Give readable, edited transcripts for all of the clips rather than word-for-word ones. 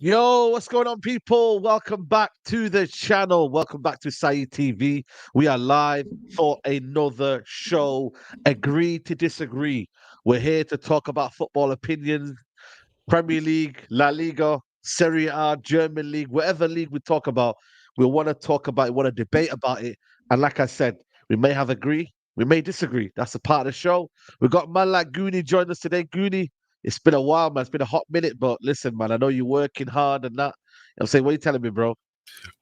Yo, what's going on, people? Welcome back to the channel. Welcome back to Saeed TV. We are live for another show. Agree to disagree. We're here to talk about football opinions, Premier League, La Liga, Serie A, German League, whatever league we talk about. We want to talk about it, want to debate about it. And like I said, we may have agree, we may disagree. That's a part of the show. We've got a man like Goonie join us today. Goonie, it's been a while, man. It's been a hot minute, but listen, man, I know you're working hard and that. I'm saying, what are you telling me, bro?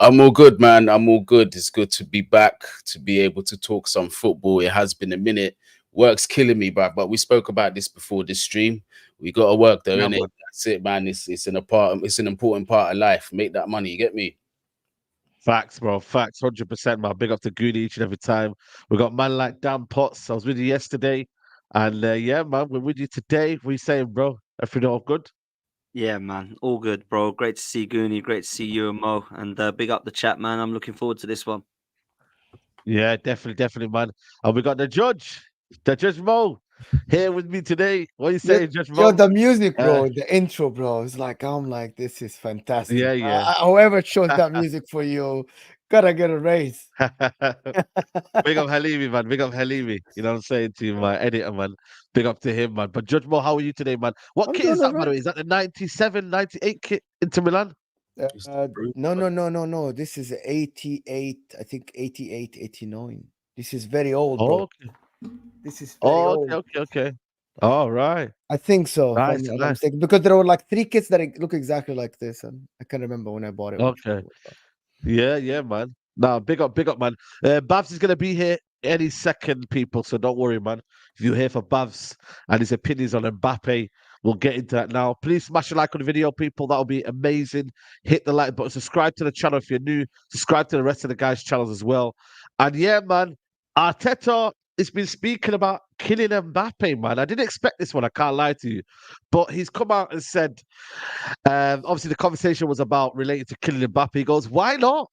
I'm all good, man. I'm all good. It's good to be back, to be able to talk some football. It has been a minute. Work's killing me, but we spoke about this before this stream. We got to work though, innit? That's it, man. It's an important part of life. Make that money, you get me? Facts, bro. Facts, 100%, man. Big up to Goody each and every time. We got man like Dan Potts. I was with you yesterday. And yeah, man, we're with you today. What are you saying, bro? Everything all good? Yeah, man. All good, bro. Great to see Goonie. Great to see you and Mo. And big up the chat, man. I'm looking forward to this one. Yeah, definitely, man. And we got the Judge Mo, here with me today. What are you saying, Judge Mo? Yo, the music, bro, the intro, bro. It's like, I'm like, this is fantastic. Yeah. Whoever chose that music for you, gotta get a raise. Big up Halimi, man. Big up Halimi. You know what I'm saying to you, my editor, man. Big up to him, man. But Judge Mo, how are you today, man? What kit is that, by the way? Is that the 97, 98 kit into Milan? No. This is 88, I think 88, 89. This is very old, bro. Okay. This is very old. Okay. All right. I think so. Nice. Because there were like 3 kits that look exactly like this, and I can't remember when I bought it. Okay. Yeah, man. Nah, big up, man. Babs is gonna be here any second, people. So don't worry, man. If you're here for Babs and his opinions on Mbappe, we'll get into that now. Please smash a like on the video, people. That'll be amazing. Hit the like button. Subscribe to the channel if you're new. Subscribe to the rest of the guys' channels as well. And yeah, man, Arteta has been speaking about killing Mbappe, man. I didn't expect this one. I can't lie to you, but he's come out and said, obviously the conversation was about related to killing Mbappe. He goes, why not?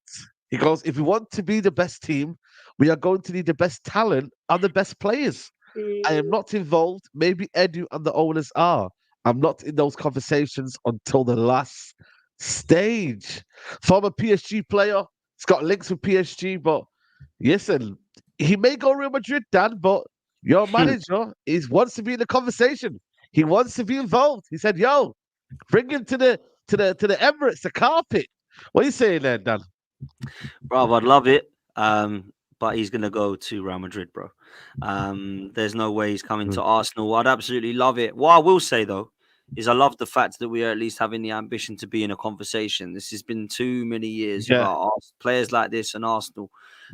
He goes, if we want to be the best team, we are going to need the best talent and the best players. I am not involved. Maybe Edu and the owners are. I'm not in those conversations until the last stage. Former PSG player. He's got links with PSG, but listen, he may go Real Madrid, Dan, but Your manager wants to be in the conversation. He wants to be involved. He said, "Yo, bring him to the Emirates, the carpet." What are you saying there, Dan? Bro, I'd love it. But he's gonna go to Real Madrid, bro. There's no way he's coming to Arsenal. I'd absolutely love it. What I will say though is I love the fact that we are at least having the ambition to be in a conversation. This has been too many years Yeah. about players like this and Arsenal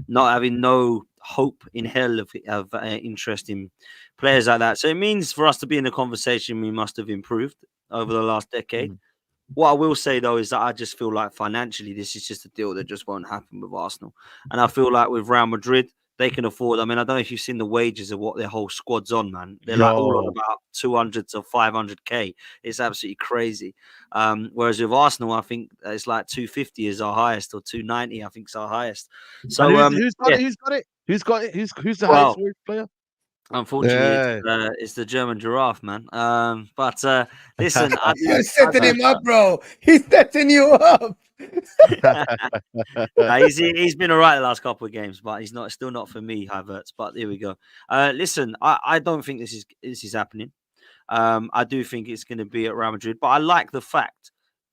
not having no hope in hell of interest in players like that. So it means for us to be in a conversation, we must have improved over the last decade. What I will say though is that I just feel like financially, this is just a deal that just won't happen with Arsenal. And I feel like with Real Madrid, they can afford. I mean, I don't know if you've seen the wages of what their whole squad's on, man. They're like all on Yo. about 200 to 500k. It's absolutely crazy. Whereas with Arsenal, I think it's like 250 is our highest, or 290, I think is our highest. So And who's got it? Who's got it? Who's got it? Who's the highest wage player? Unfortunately, it's the German giraffe, man. But listen, You're setting him up, bro. He's setting you up. He's been all right the last couple of games, but he's still not for me, Havertz. But here we go. Listen, I don't think this is happening. I do think it's going to be at Real Madrid, but I like the fact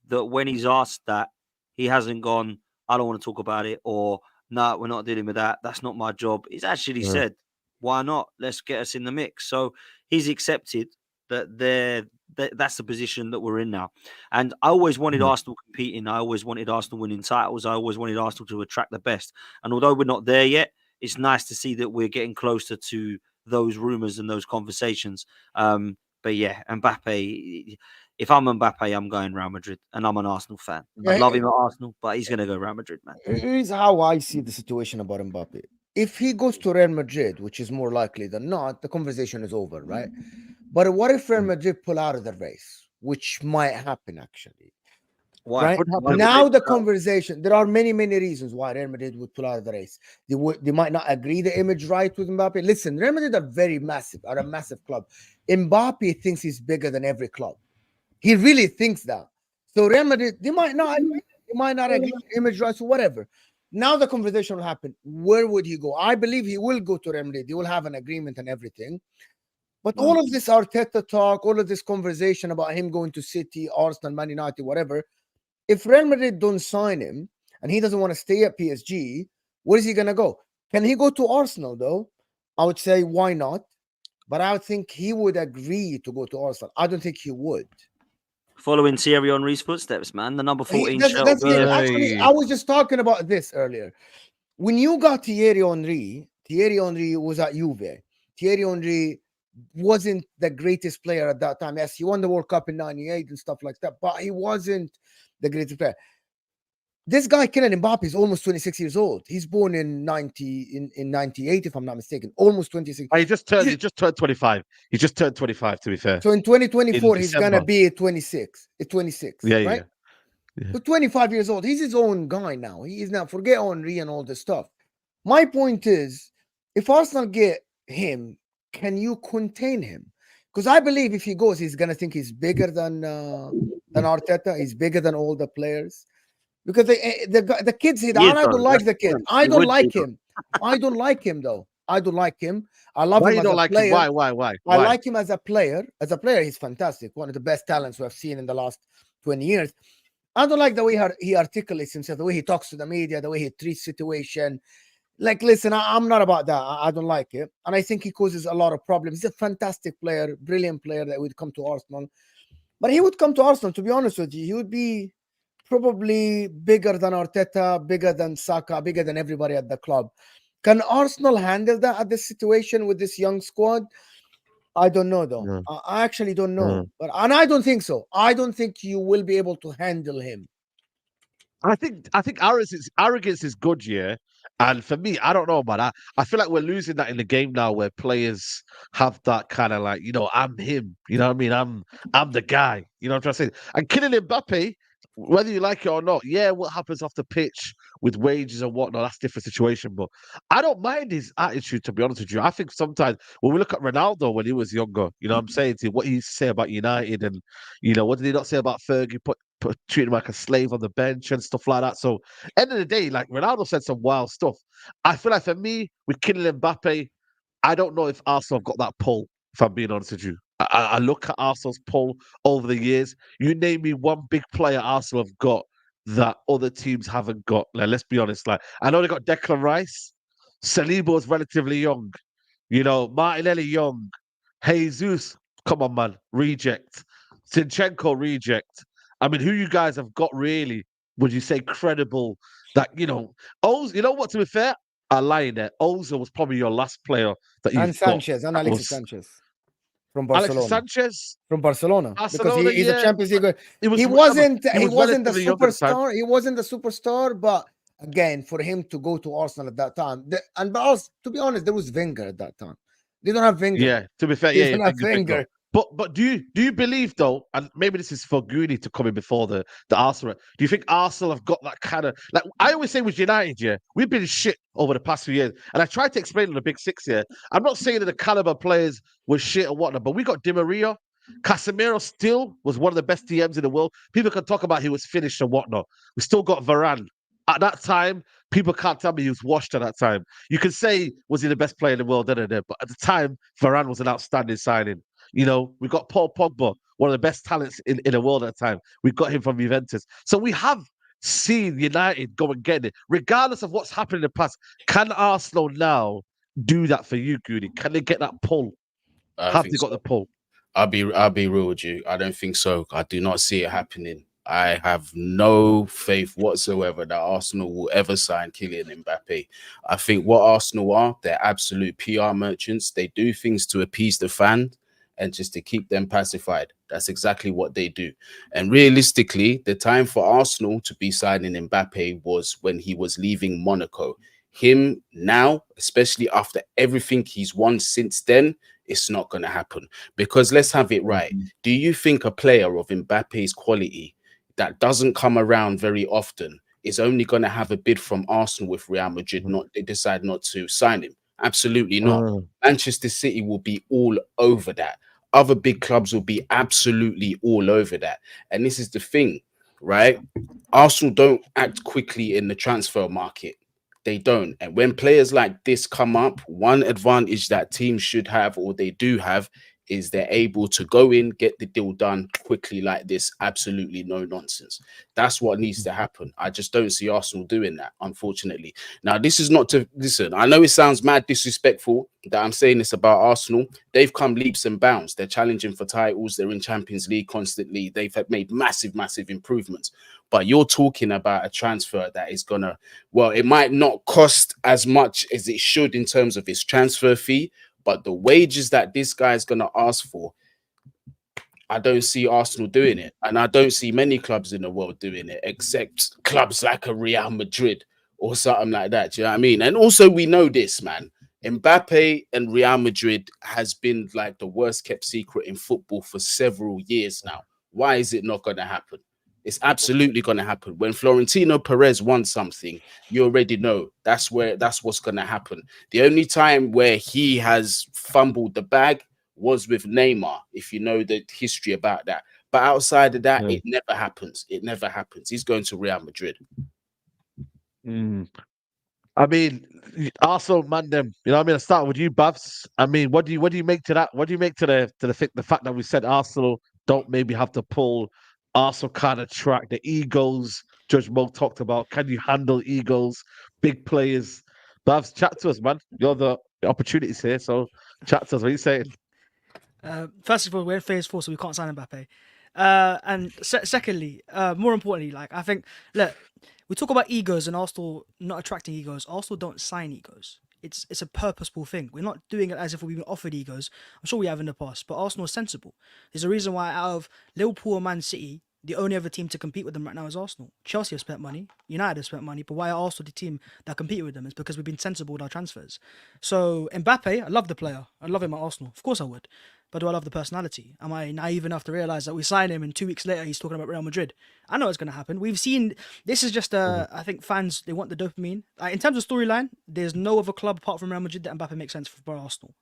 that when he's asked that, he hasn't gone, "I don't want to talk about it," or "No, we're not dealing with that. That's not my job." He's actually said, "Why not? Let's get us in the mix." So he's accepted that that's the position that we're in now. And I always wanted Arsenal competing. I always wanted Arsenal winning titles. I always wanted Arsenal to attract the best. And although we're not there yet, it's nice to see that we're getting closer to those rumours and those conversations. But yeah, Mbappe, if I'm Mbappe, I'm going Real Madrid, and I'm an Arsenal fan. I love him at Arsenal, but he's going to go Real Madrid, man. Here's how I see the situation about Mbappe. If he goes to Real Madrid, which is more likely than not, the conversation is over, right? But what if Real Madrid pull out of the race, which might happen actually? Why? Right now, the conversation. There are many reasons why Real Madrid would pull out of the race. They might not agree the image right with Mbappe. Listen, Real Madrid are a massive club. Mbappe thinks he's bigger than every club. He really thinks that. So Real Madrid, they might not agree image rights or whatever. Now the conversation will happen. Where would he go? I believe he will go to Real Madrid. They will have an agreement and everything. But all of this Arteta talk, all of this conversation about him going to City, Arsenal, Man United, whatever, if Real Madrid don't sign him and he doesn't want to stay at PSG, where is he going to go? Can he go to Arsenal, though? I would say, why not? But I would think he would agree to go to Arsenal. I don't think he would. Following Thierry Henry's footsteps, man. The number 14 shirt. Actually, I was just talking about this earlier. When you got Thierry Henry was at Juve. Thierry Henry wasn't the greatest player at that time. Yes, he won the World Cup in '98 and stuff like that, but he wasn't the greatest player. This guy, Kylian Mbappe, is almost 26 years old. He's born in 98, if I'm not mistaken. Almost 26. He just turned 25. He just turned 25, to be fair. So in 2024, he's gonna be 26. It's 26. Yeah, right? Yeah. So 25 years old. He's his own guy now. He is now. Forget Henry and all this stuff. My point is, if Arsenal get him, can you contain him? Because I believe if he goes, he's gonna think he's bigger than Arteta. He's bigger than all the players. Because the kids hit, and I don't like the kid. I don't like him. I don't like him though. I don't like him. I love him as a player. Why? I like him as a player. As a player, he's fantastic. One of the best talents we have seen in the last 20 years. I don't like the way he articulates himself, the way he talks to the media, the way he treats situation. Like, listen, I'm not about that. I don't like it. And I think he causes a lot of problems. He's a fantastic player, brilliant player that would come to Arsenal. But he would come to Arsenal, to be honest with you. He would be probably bigger than Arteta, bigger than Saka, bigger than everybody at the club. Can Arsenal handle that at this situation with this young squad? I don't know, though. No. I actually don't know. And I don't think so. I don't think you will be able to handle him. I think arrogance is good, yeah. And for me, I don't know, man. I feel like we're losing that in the game now, where players have that kind of like, I'm him. You know what I mean? I'm the guy. You know what I'm trying to say? And Kylian Mbappe, whether you like it or not, yeah, what happens off the pitch with wages and whatnot, that's a different situation. But I don't mind his attitude, to be honest with you. I think sometimes when we look at Ronaldo when he was younger, you know what I'm saying, to what he used to say about United, and what did he not say about Fergie treating him like a slave on the bench and stuff like that. So end of the day, like Ronaldo said some wild stuff. I feel like for me, with Kylian Mbappe, I don't know if Arsenal have got that pull, if I'm being honest with you. I look at Arsenal's pull over the years. You name me one big player Arsenal have got that other teams haven't got. Like, let's be honest. Like, I know they got Declan Rice. Saliba was relatively young. You know, Martinelli young. Jesus, come on, man. Reject. Zinchenko reject. I mean, who you guys have got really, would you say, credible that, you know what, to be fair? I lying there. Ozil was probably your last player that And you've got. Sanchez and That Alexis was Sanchez from Alexis Barcelona. Sanchez, From Barcelona, because Barcelona, he's a yeah. Champions League. He was He wasn't he was the relatively young at the time. superstar. He wasn't the superstar, but again, for him to go to Arsenal at that time, to be honest, there was Wenger at that time. They don't have Wenger. Yeah, to be fair, They yeah, don't have Wenger's big Wenger. though. But do you believe though, and maybe this is for Goody to come in before the Arsenal. Do you think Arsenal have got that kind of, like I always say with United, yeah, we've been shit over the past few years, and I tried to explain in the Big Six here. I'm not saying that the caliber players were shit or whatnot, but we got Di Maria. Casemiro still was one of the best DMs in the world. People can talk about he was finished and whatnot. We still got Varane. At that time, people can't tell me he was washed at that time. You can say, was he the best player in the world? But at the time, Varane was an outstanding signing. You know, we got Paul Pogba, one of the best talents in the world at the time. We got him from Juventus. So we have seen United go and get it. Regardless of what's happened in the past, can Arsenal now do that for you, Goody? Can they get that pull? Have they got the pull? I'll be real with you. I don't think so. I do not see it happening. I have no faith whatsoever that Arsenal will ever sign Kylian Mbappe. I think what Arsenal are, they're absolute PR merchants. They do things to appease the fan and just to keep them pacified. That's exactly what they do. And realistically, the time for Arsenal to be signing Mbappe was when he was leaving Monaco. Him now, especially after everything he's won since then, it's not going to happen. Because let's have it right. Do you think a player of Mbappe's quality that doesn't come around very often is only going to have a bid from Arsenal if Real Madrid they decide not to sign him? Absolutely not. Manchester City will be all over that. Other big clubs will be absolutely all over that. And this is the thing, right? Arsenal don't act quickly in the transfer market. They don't. And when players like this come up, one advantage that teams should have, or they do have, is they're able to go in, get the deal done quickly like this. Absolutely no nonsense. That's what needs to happen. I just don't see Arsenal doing that, unfortunately. Now, this is not to listen. I know it sounds mad disrespectful that I'm saying this about Arsenal. They've come leaps and bounds. They're challenging for titles. They're in Champions League constantly. They've made massive, massive improvements. But you're talking about a transfer that is going to, well, it might not cost as much as it should in terms of its transfer fee, but the wages that this guy is going to ask for, I don't see Arsenal doing it. And I don't see many clubs in the world doing it, except clubs like a Real Madrid or something like that. Do you know what I mean? And also we know this, man. Mbappe and Real Madrid has been like the worst kept secret in football for several years now. Why is it not going to happen? It's absolutely going to happen. When Florentino Perez wants something, you already know that's what's going to happen. The only time where he has fumbled the bag was with Neymar, if you know the history about that. But outside of that, it never happens. It never happens. He's going to Real Madrid. I mean, Arsenal, man, them. You know what I mean? I start with you, Bavs. I mean, what do you make to that? What do you make to the fact that we said Arsenal don't maybe have to pull Arsenal kind of track the egos Judge Mo talked about? Can you handle egos, big players? Bavs, chat to us, man. You're the opportunities here, so chat to us. What are you saying? First of all, we're in phase 4, so we can't sign Mbappe. And secondly, more importantly, like I think, look, we talk about egos and Arsenal not attracting egos. Arsenal don't sign egos. It's a purposeful thing. We're not doing it as if we've been offered egos. I'm sure we have in the past, but Arsenal is sensible. There's a reason why out of Liverpool and Man City, the only other team to compete with them right now is Arsenal. Chelsea have spent money, United have spent money, but why are Arsenal the team that compete with them? It's because we've been sensible with our transfers. So Mbappe, I love the player. I love him at Arsenal. Of course I would. But do I love the personality? Am I naive enough to realise that we sign him and 2 weeks later he's talking about Real Madrid? I know it's going to happen. We've seen, this is just, I think fans, they want the dopamine. In terms of storyline, there's no other club apart from Real Madrid that Mbappe makes sense for Arsenal.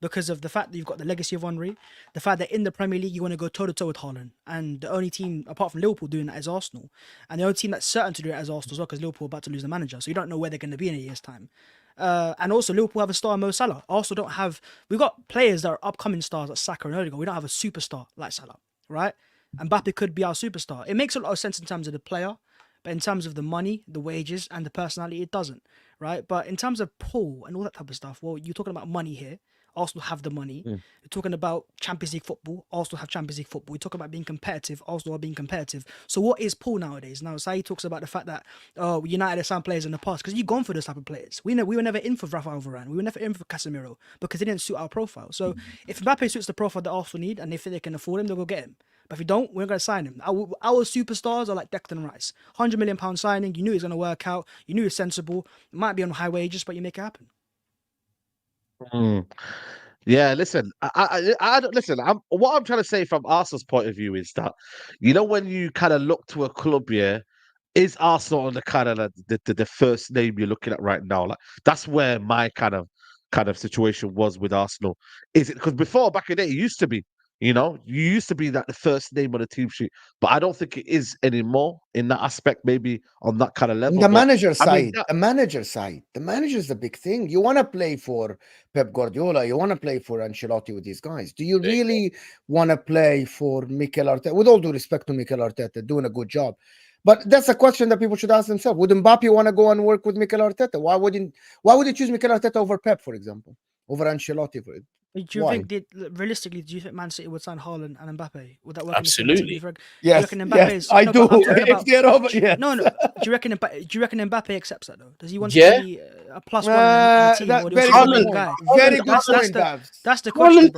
Because of the fact that you've got the legacy of Henry, the fact that in the Premier League you want to go toe-to-toe with Haaland. And the only team, apart from Liverpool, doing that is Arsenal. And the only team that's certain to do it is Arsenal as well, because Liverpool are about to lose the manager. So you don't know where they're going to be in a year's time. And also Liverpool have a star, Mo Salah. Arsenal don't have. We've got players that are upcoming stars like Saka and Odegaard. We don't have a superstar like Salah, right? And Mbappe could be our superstar. It makes a lot of sense in terms of the player, but in terms of the money, the wages, and the personality, it doesn't, right? But in terms of pull and all that type of stuff, well, you're talking about money here. Arsenal have the money. You're talking about Champions League football. Arsenal have Champions League football. You're talking about being competitive. Arsenal are being competitive. So what is pull nowadays? Now, Saeed talks about the fact that United have signed players in the past because you've gone for those type of players. We were never in for Rafael Varane. We were never in for Casemiro because they didn't suit our profile. So if Mbappe suits the profile that Arsenal need and they think they can afford him, they'll go get him. But if you don't, we're going to sign him. Our superstars are like Declan Rice. £100 million signing. You knew it was going to work out. You knew it was sensible. It might be on high wages, but you make it happen. Yeah, listen, I don't listen. What I'm trying to say from Arsenal's point of view is that, when you kind of look to a club, is Arsenal on the kind of the first name you're looking at right now? Like that's where my kind of situation was with Arsenal. Is it because before back in the day, it used to be, you used to be that the first name on the team sheet, but I don't think it is anymore in that aspect. Maybe on that kind of level. The but, manager side, I mean, the manager side, the manager is the big thing. You want to play for Pep Guardiola, you want to play for Ancelotti with these guys. Do you really want to play for Mikel Arteta? With all due respect to Mikel Arteta, doing a good job. But that's a question that people should ask themselves. Would Mbappe want to go and work with Mikel Arteta? Why would he choose Mikel Arteta over Pep, for example, over Ancelotti? Do you think, realistically, do you think Man City would sign Haaland and Mbappe? Would that work? Absolutely. Yes, I do. If they're over, yes. No. Do you reckon Mbappe accepts that though? Does he want to be a plus one on the team? Or very good guy. Very good point, that's the question.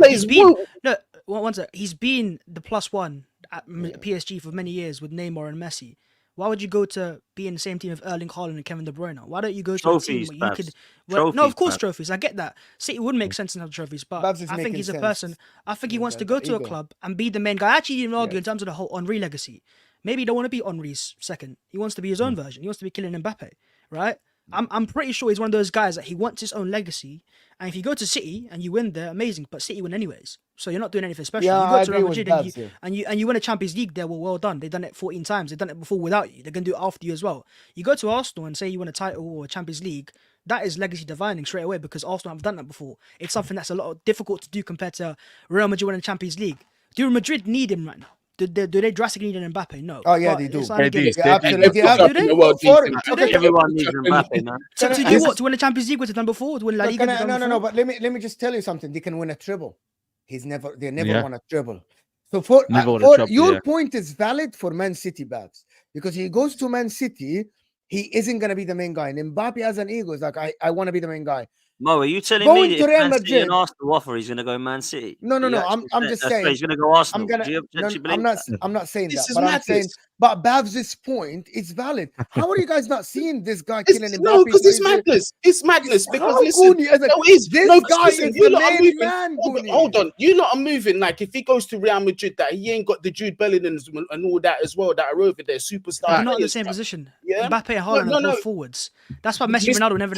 He's been the plus one at PSG for many years with Neymar and Messi. Why would you go to be in the same team with Erling Haaland and Kevin De Bruyne? Why don't you go to a team where you could... no, of course, trophies. I get that. City would make sense in have trophies, but I think he's a person... I think he wants to go to a club and be the main guy. I actually didn't argue in terms of the whole Henry legacy. Maybe he don't want to be Henry's second. He wants to be his own version. He wants to be Kylian Mbappe, right? I'm pretty sure he's one of those guys that he wants his own legacy. And if you go to City and you win there, amazing. But City win anyways, so you're not doing anything special. Yeah, you go to Real Madrid and you win a Champions League there. Well done. They've done it 14 times. They've done it before without you. They're gonna do it after you as well. You go to Arsenal and say you win a title or a Champions League. That is legacy defining straight away because Arsenal have done that before. It's something that's a lot difficult to do compared to Real Madrid winning the Champions League. Do Real Madrid need him right now? Do they drastically need an Mbappe? No. Oh yeah, they do. Absolutely. Everyone needs Mbappe, man. To do what? To win the Champions League? What they've done before? To win La Liga? No. But let me just tell you something. They can win a treble. They never won a treble. So for your point is valid for Man City, Babs, because he goes to Man City, he isn't gonna be the main guy. And Mbappe has an ego. It's like I want to be the main guy. Mo, are you telling me that if Man City and Arsenal offer, he's going to go Man City? No. I'm just saying he's going to go Arsenal. I'm not saying that, but I'm saying. But Babs' point is valid. How are you guys not seeing this guy killing Mbappe? No, because it's madness. It's madness. Because listen, this guy is the main man. Hold on, you lot are moving like if he goes to Real Madrid, that he ain't got the Jude Bellingham and all that as well that are over there, superstar. They're not in the same position. Yeah? Mbappe and Haaland are both forwards. That's why Messi and Ronaldo never.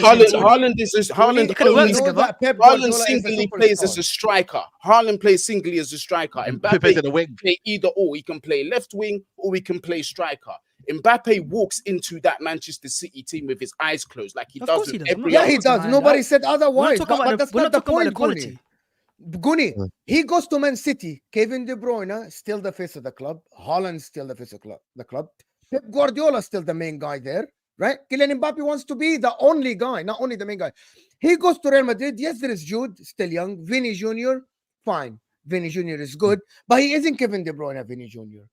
Haaland singly plays as a striker. Haaland plays singly as a striker. Mbappe the wing. Play either or. He can play left wing or he can play striker. Mbappe walks into that Manchester City team with his eyes closed, like he does with every. Yeah, he does. Nobody said otherwise. But that's not the point, Guni, he goes to Man City. Kevin De Bruyne still the face of the club. Haaland still the face of the club. Pep Guardiola still the main guy there, right? Kylian Mbappe wants to be the only guy, not only the main guy. He goes to Real Madrid. Yes, there is Jude, still young. Vinny Jr., fine. Vinny Jr. is good, but he isn't Kevin De Bruyne, Vinny Jr.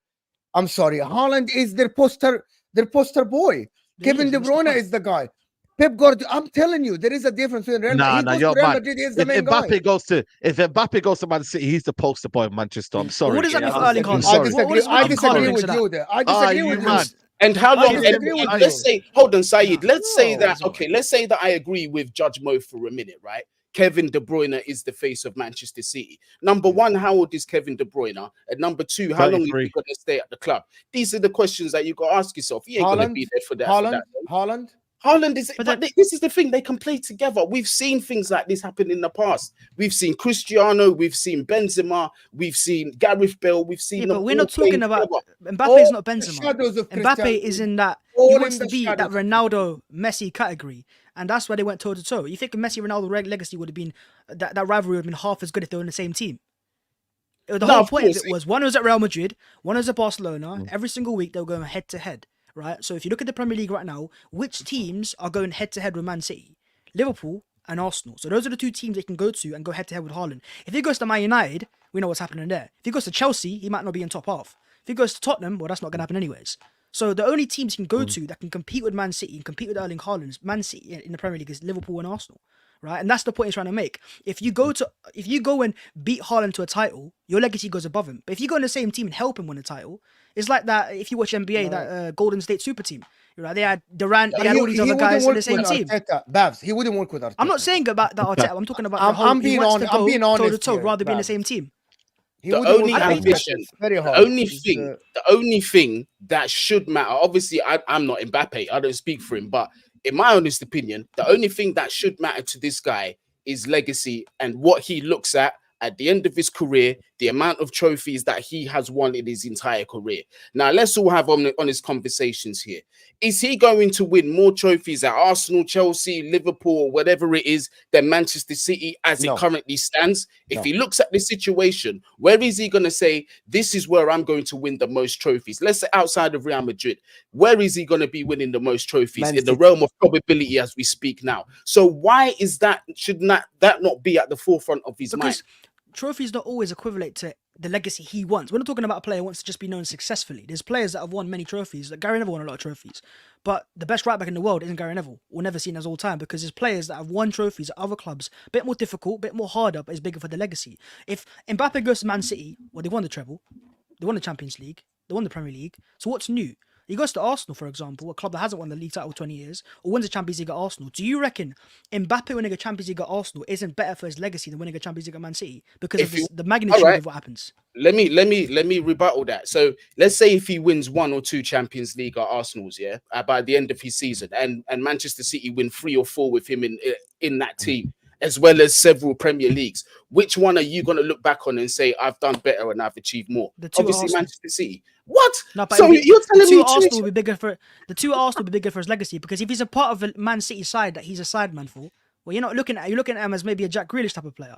I'm sorry. Haaland is their poster boy. Kevin De Bruyne is the guy. Pep Guardiola, I'm telling you, there is a difference between Real Madrid. Real Madrid is the main guy. If Mbappe goes to Man City, he's the poster boy of Manchester. I'm sorry. What does that mean for Erling Haaland? I disagree with you there. I disagree with you. And how long? And let's say, hold on, Saeed. Let's say that. Okay, let's say that I agree with Judge Mo for a minute, right? Kevin De Bruyne is the face of Manchester City. Number one, how old is Kevin De Bruyne? And number two, how long is he going to stay at the club? These are the questions that you got to ask yourself. He ain't going to be there for that. Haaland is, but this is the thing, they can play together. We've seen things like this happen in the past. We've seen Cristiano, we've seen Benzema, we've seen Gareth Bale, we've seen. But we're not talking about Mbappe is not Benzema. Mbappe is in that all he in wants to the be that shadows. Ronaldo Messi category, and that's why they went toe to toe. You think Messi Ronaldo legacy would have been that rivalry would have been half as good if they were in the same team? The No, whole of point of course. it was one was at Real Madrid, one was at Barcelona. Mm. Every single week they were going head to head, right? So if you look at the Premier League right now, which teams are going head to head with Man City? Liverpool and Arsenal. So those are the two teams they can go to and go head to head with Haaland. If he goes to Man United, we know what's happening there. If he goes to Chelsea, he might not be in top half. If he goes to Tottenham, well, that's not going to happen anyways. So the only teams he can go to that can compete with Man City and compete with Erling Haaland is Man City in the Premier League is Liverpool and Arsenal. Right, and that's the point he's trying to make. If you go and beat Haaland to a title, your legacy goes above him. But if you go in the same team and help him win a title, it's like that. If you watch NBA, that Golden State Super Team, right? They had Durant, they had all these other guys in the same team. Babs, he wouldn't work with Arteta. I'm not saying about the Arteta. I'm talking about the whole. I'm being he wants to I'm go being honest toe to toe here, rather than in the Babs. same team. He The wouldn't only work with Arteta. ambition, It's very the hard. only It's, thing, the only thing that should matter. Obviously, I'm not Mbappe. I don't speak for him, but in my honest opinion, the only thing that should matter to this guy is legacy and what he looks at the end of his career, the amount of trophies that he has won in his entire career. Now, let's all have honest conversations here. Is he going to win more trophies at Arsenal, Chelsea, Liverpool, or whatever it is than Manchester City as No. it currently stands? If No. he looks at the situation, where is he going to say, this is where I'm going to win the most trophies? Let's say outside of Real Madrid, where is he going to be winning the most trophies Man in the City. realm of probability as we speak now? So why is that, should not be at the forefront of his mind? Because trophies don't always equivalent to the legacy he wants. We're not talking about a player who wants to just be known successfully. There's players that have won many trophies. Like Gary Neville won a lot of trophies. But the best right back in the world isn't Gary Neville. We'll never see him as all time because there's players that have won trophies at other clubs. A bit more difficult, a bit more harder, but it's bigger for the legacy. If Mbappe goes to Man City, well, they won the treble. They won the Champions League. They won the Premier League. So what's new? He goes to Arsenal, for example, a club that hasn't won the league title for 20 years, or wins the Champions League at Arsenal. Do you reckon Mbappe winning a Champions League at Arsenal isn't better for his legacy than winning a Champions League at Man City because of the magnitude of what happens? Let me rebuttal that. So let's say if he wins 1 or 2 Champions League at Arsenal's, by the end of his season, and Manchester City win 3 or 4 with him in that team, as well as several Premier Leagues, which one are you going to look back on and say, I've done better and I've achieved more? Obviously, Manchester City. What? No, but so you're telling me Arsenal will be bigger for his legacy because if he's a part of a Man City side that he's a sideman for, well, you're looking at him as maybe a Jack Grealish type of player.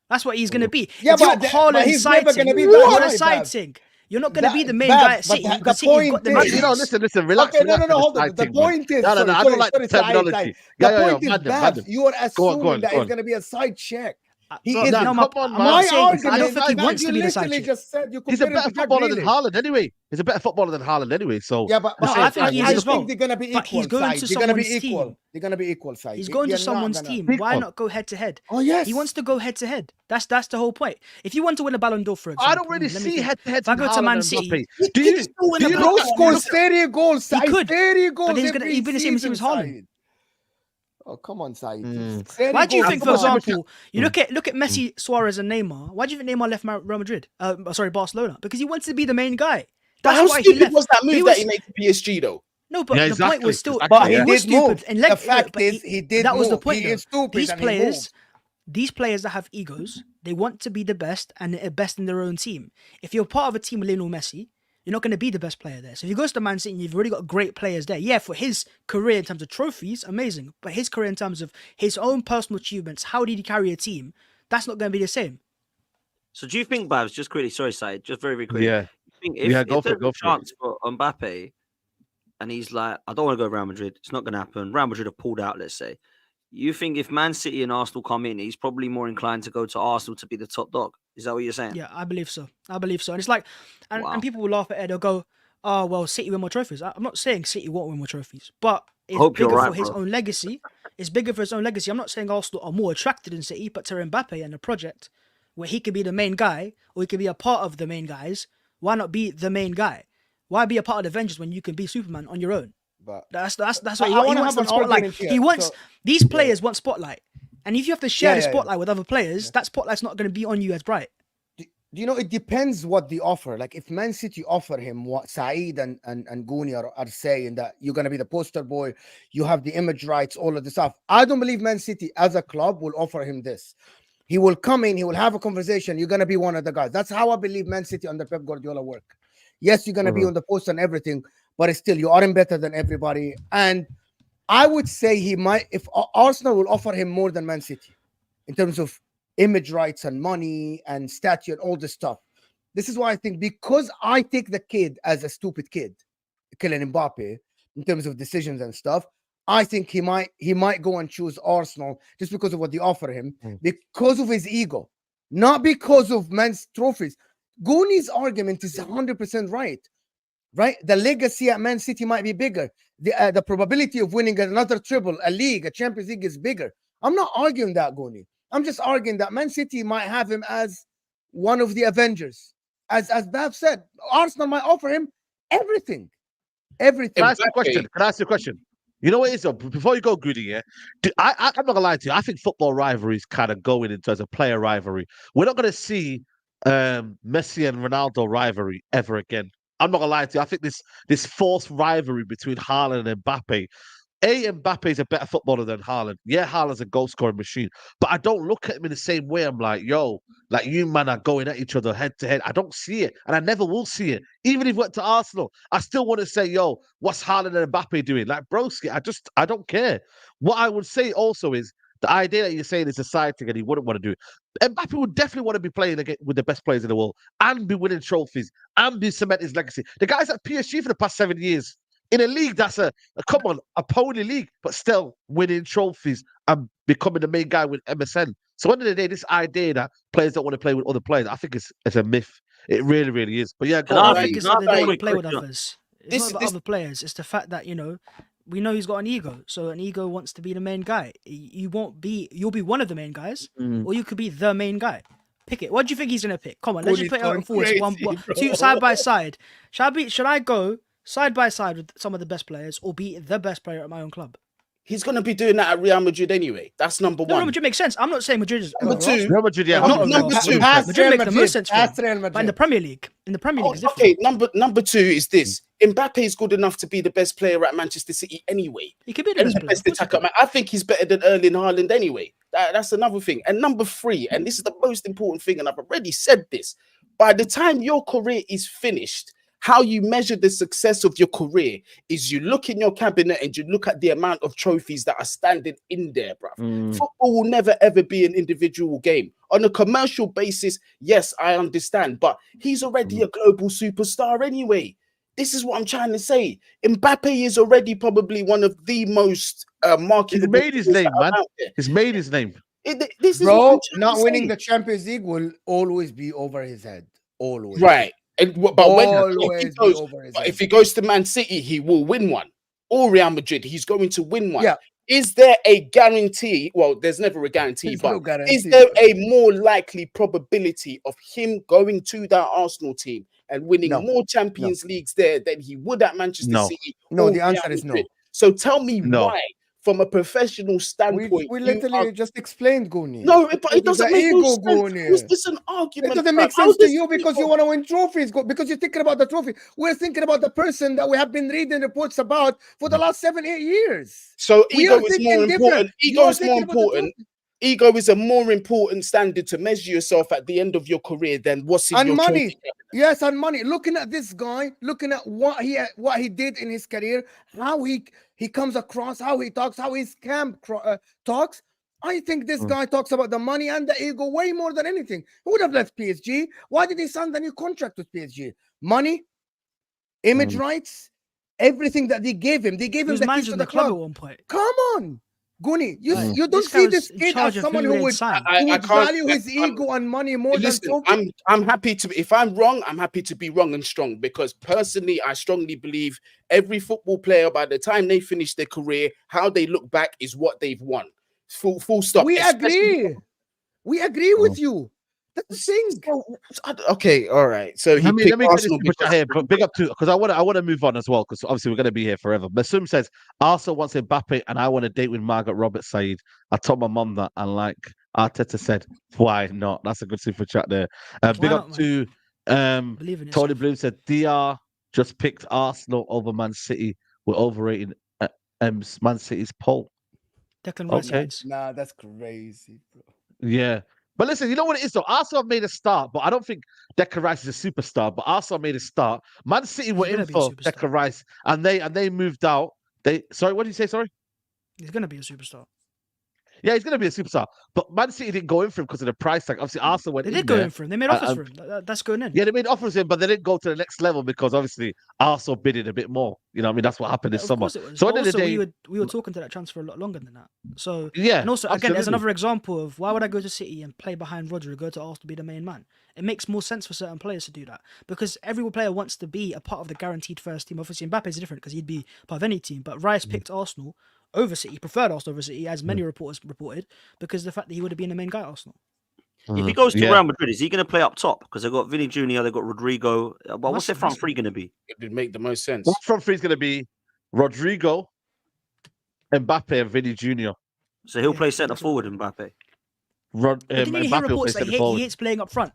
That's what he's going to be. Yeah, if but he's never going to be that side thing. You're not going to be the main guy at City. The point is, listen, relax. Okay, no, hold on. The point is, no, I don't like the terminology. The point is, Babs, you are assuming that he's going to be a side check. He is. Come on, man. I don't think he wants to be the side check. Just said you he's a better footballer than Haaland anyway. He's a better footballer than Haaland anyway. So yeah, but I think he is as well. They're going to be equal. He's going to someone's team. They're going to be equal size. He's going to someone's team. Why not go head to head? Oh yes, he wants to go head to head. That's the whole point. If you want to win a Ballon d'Or, for example, I don't really see head to head. If I go to Man City, do you scores 30 goals? He could, 30 goals. but he's going to be the same team as Haaland. Oh, come on, Said. Why do you think, for example, you look at Messi, Suarez, and Neymar? Why do you think Neymar left Real Madrid? Barcelona, because he wanted to be the main guy. That's why he left. Was that move that he made to PSG though? No, but the point was still. But he was did move. And the fact is, he did. That was move. the point. He is stupid. These players that have egos, they want to be the best and the best in their own team. If you're part of a team with Lionel Messi, you're not going to be the best player there. So if you go to Man City and you've already got great players there, yeah, for his career in terms of trophies, amazing. But his career in terms of his own personal achievements, how did he carry a team? That's not going to be the same. So do you think, Babs, just quickly, sorry, Said, just very, very quickly. Yeah. If there's a chance for Mbappe and he's like, I don't want to go to Real Madrid, it's not going to happen. Real Madrid have pulled out, let's say. You think if Man City and Arsenal come in, he's probably more inclined to go to Arsenal to be the top dog? Is that what you're saying? Yeah, I believe so. And it's like, and people will laugh at it. They'll go, oh, well, City win more trophies. I'm not saying City won't win more trophies, but it's bigger for his own legacy. It's bigger for his own legacy. I'm not saying Arsenal are more attracted than City, but to Mbappe and a project where he could be the main guy or he could be a part of the main guys, why not be the main guy? Why be a part of the Avengers when you can be Superman on your own? But that's what he wants. The spotlight. He wants these players want spotlight, and if you have to share the spotlight with other players, that spotlight's not going to be on you as bright. Do you know? It depends what they offer. Like if Man City offer him what Saeed and Gouni are saying, that you're going to be the poster boy, you have the image rights, all of this stuff. I don't believe Man City as a club will offer him this. He will come in, he will have a conversation. You're going to be one of the guys. That's how I believe Man City under Pep Guardiola work. Yes, you're going to be on the post and everything, but still, you aren't better than everybody. And I would say he might, if Arsenal will offer him more than Man City in terms of image rights and money and statue and all this stuff. This is why I think, because I take the kid as a stupid kid, Kylian Mbappe, in terms of decisions and stuff. I think he might go and choose Arsenal just because of what they offer him, because of his ego, not because of men's trophies. Gooni's argument is 100% right. The legacy at Man City might be bigger. The probability of winning another treble, a league, a Champions League is bigger. I'm not arguing that, Gooni. I'm just arguing that Man City might have him as one of the Avengers. As Bav said, Arsenal might offer him everything. Everything. Can I ask you a question? You know what it is, though? Before you go, Goody, yeah? I'm not going to lie to you. I think football rivalry is kind of going into as a player rivalry. We're not going to see Messi and Ronaldo rivalry ever again. I'm not going to lie to you. I think this forced rivalry between Haaland and Mbappe. Mbappe is a better footballer than Haaland. Yeah, Haaland's a goal-scoring machine. But I don't look at him in the same way. I'm like, yo, like you man are going at each other head-to-head. I don't see it. And I never will see it. Even if he went to Arsenal, I still want to say, yo, what's Haaland and Mbappe doing? Like, broski, I don't care. What I would say also is, the idea that you're saying is a side thing and he wouldn't want to do it. Mbappe would definitely want to be playing with the best players in the world and be winning trophies and be cement his legacy. The guy's at PSG for the past 7 years. In a league that's a pony league, but still winning trophies and becoming the main guy with MSN. So at the end of the day, this idea that players don't want to play with other players, I think it's a myth. It really, really is. But yeah, I think it's not that they don't want to play with others. It's not about other players. It's the fact that, we know he's got an ego. So an ego wants to be the main guy. You'll be one of the main guys, or you could be the main guy. Pick it. What do you think he's going to pick? Come on, let's just put it out forward. Two side by side. Should I go side by side with some of the best players, or be the best player at my own club? He's going to be doing that at Real Madrid anyway. That's number one. Real Madrid makes sense. I'm not saying Madrid is number two. Real Madrid, yeah. Number two. Madrid makes the most sense for him. But in the Premier League, it's different. Okay, number two is this. Mbappe is good enough to be the best player at Manchester City anyway. He could be the best attacker. I think he's better than Erling Haaland anyway. That's another thing. And number three, and this is the most important thing, and I've already said this, by the time your career is finished, how you measure the success of your career is you look in your cabinet and you look at the amount of trophies that are standing in there, bruv. Football will never, ever be an individual game. On a commercial basis, yes, I understand, but he's already a global superstar anyway. This is what I'm trying to say. Mbappe is already probably one of the most marketable. He's made his name, man. He's made his name. This is not winning the Champions League will always be over his head. Always. Right. If he goes to Man City, he will win one. Or Real Madrid, he's going to win one. Yeah. Is there a guarantee? Well, there's never a guarantee, is there a more likely probability of him going to that Arsenal team and winning more Champions Leagues there than he would at Manchester City? No, the answer is no. So tell me why. From a professional standpoint, we literally just explained Gooni. No, but it doesn't make no sense. Is this an argument? It doesn't make sense to you because you want to win trophies. Because you're thinking about the trophy. We're thinking about the person that we have been reading reports about for the last 7-8 years. So ego is more important. Ego is more important. Ego is a more important standard to measure yourself at the end of your career than what's in your money. Yes, and money. Looking at this guy, looking at what he did in his career, how he comes across, how he talks, how his camp talks. I think this guy talks about the money and the ego way more than anything. He would have left PSG. Why did he sign the new contract with PSG? Money, image rights, everything that they gave him. They gave him the keys to the club at one point. Come on. Gooni, you don't see this kid as someone who would value his ego and money more than trophy. I'm happy to, if I'm wrong, I'm happy to be wrong and strong, because personally, I strongly believe every football player, by the time they finish their career, how they look back is what they've won. Full stop. We agree with you. That's the thing. Okay, all right. So let me get this here, but big up to, because I want to move on as well, because obviously we're going to be here forever. Masum says, Arsenal wants Mbappe and I want to date with Margaret Roberts, Saeed. I told my mum that, and like Arteta said, why not? That's a good super chat there. Big up to Tony Bloom said, DR just picked Arsenal over Man City. We're overrating Man City's poll. Declan Rice. Nah, that's crazy, bro. Yeah. But listen, you know what it is though? Arsenal have made a start, but I don't think Declan Rice is a superstar. But Arsenal made a start. Man City were gonna in be a for superstar. Declan Rice, and they moved out. Sorry, what did you say? Sorry. He's gonna be a superstar. Yeah, he's going to be a superstar. But Man City didn't go in for him because of the price tag. Obviously, Arsenal went They in did go there. in for him. They made offers and- for him. That's going in. Yeah, they made offers to him, but they didn't go to the next level because obviously Arsenal bidded a bit more. You know what I mean? That's what happened Yeah, this of summer. course it was. So But at the end of also, the day, we were talking to that transfer a lot longer than that. So yeah. and also again, there's absolutely. another example of why would I go to City and play behind Rodri, go to Arsenal to be the main man? It makes more sense for certain players to do that because every player wants to be a part of the guaranteed first team. Obviously, Mbappe is different because he'd be part of any team. But Rice picked Arsenal over City. He preferred Arsenal over City, as many reporters reported, because of the fact that he would have been the main guy at Arsenal. If he goes to Yeah. Real Madrid, is he going to play up top? Because they've got Vinny Jr., they've got Rodrigo. But what's their front three going to be? It would make the most sense. What front three is going to be Rodrigo, Mbappe, and Vinny Jr. So he'll Yeah, play centre that's what- forward, Mbappe. But didn't you hear Mbappe will play reports that centre he forward. hates playing up front,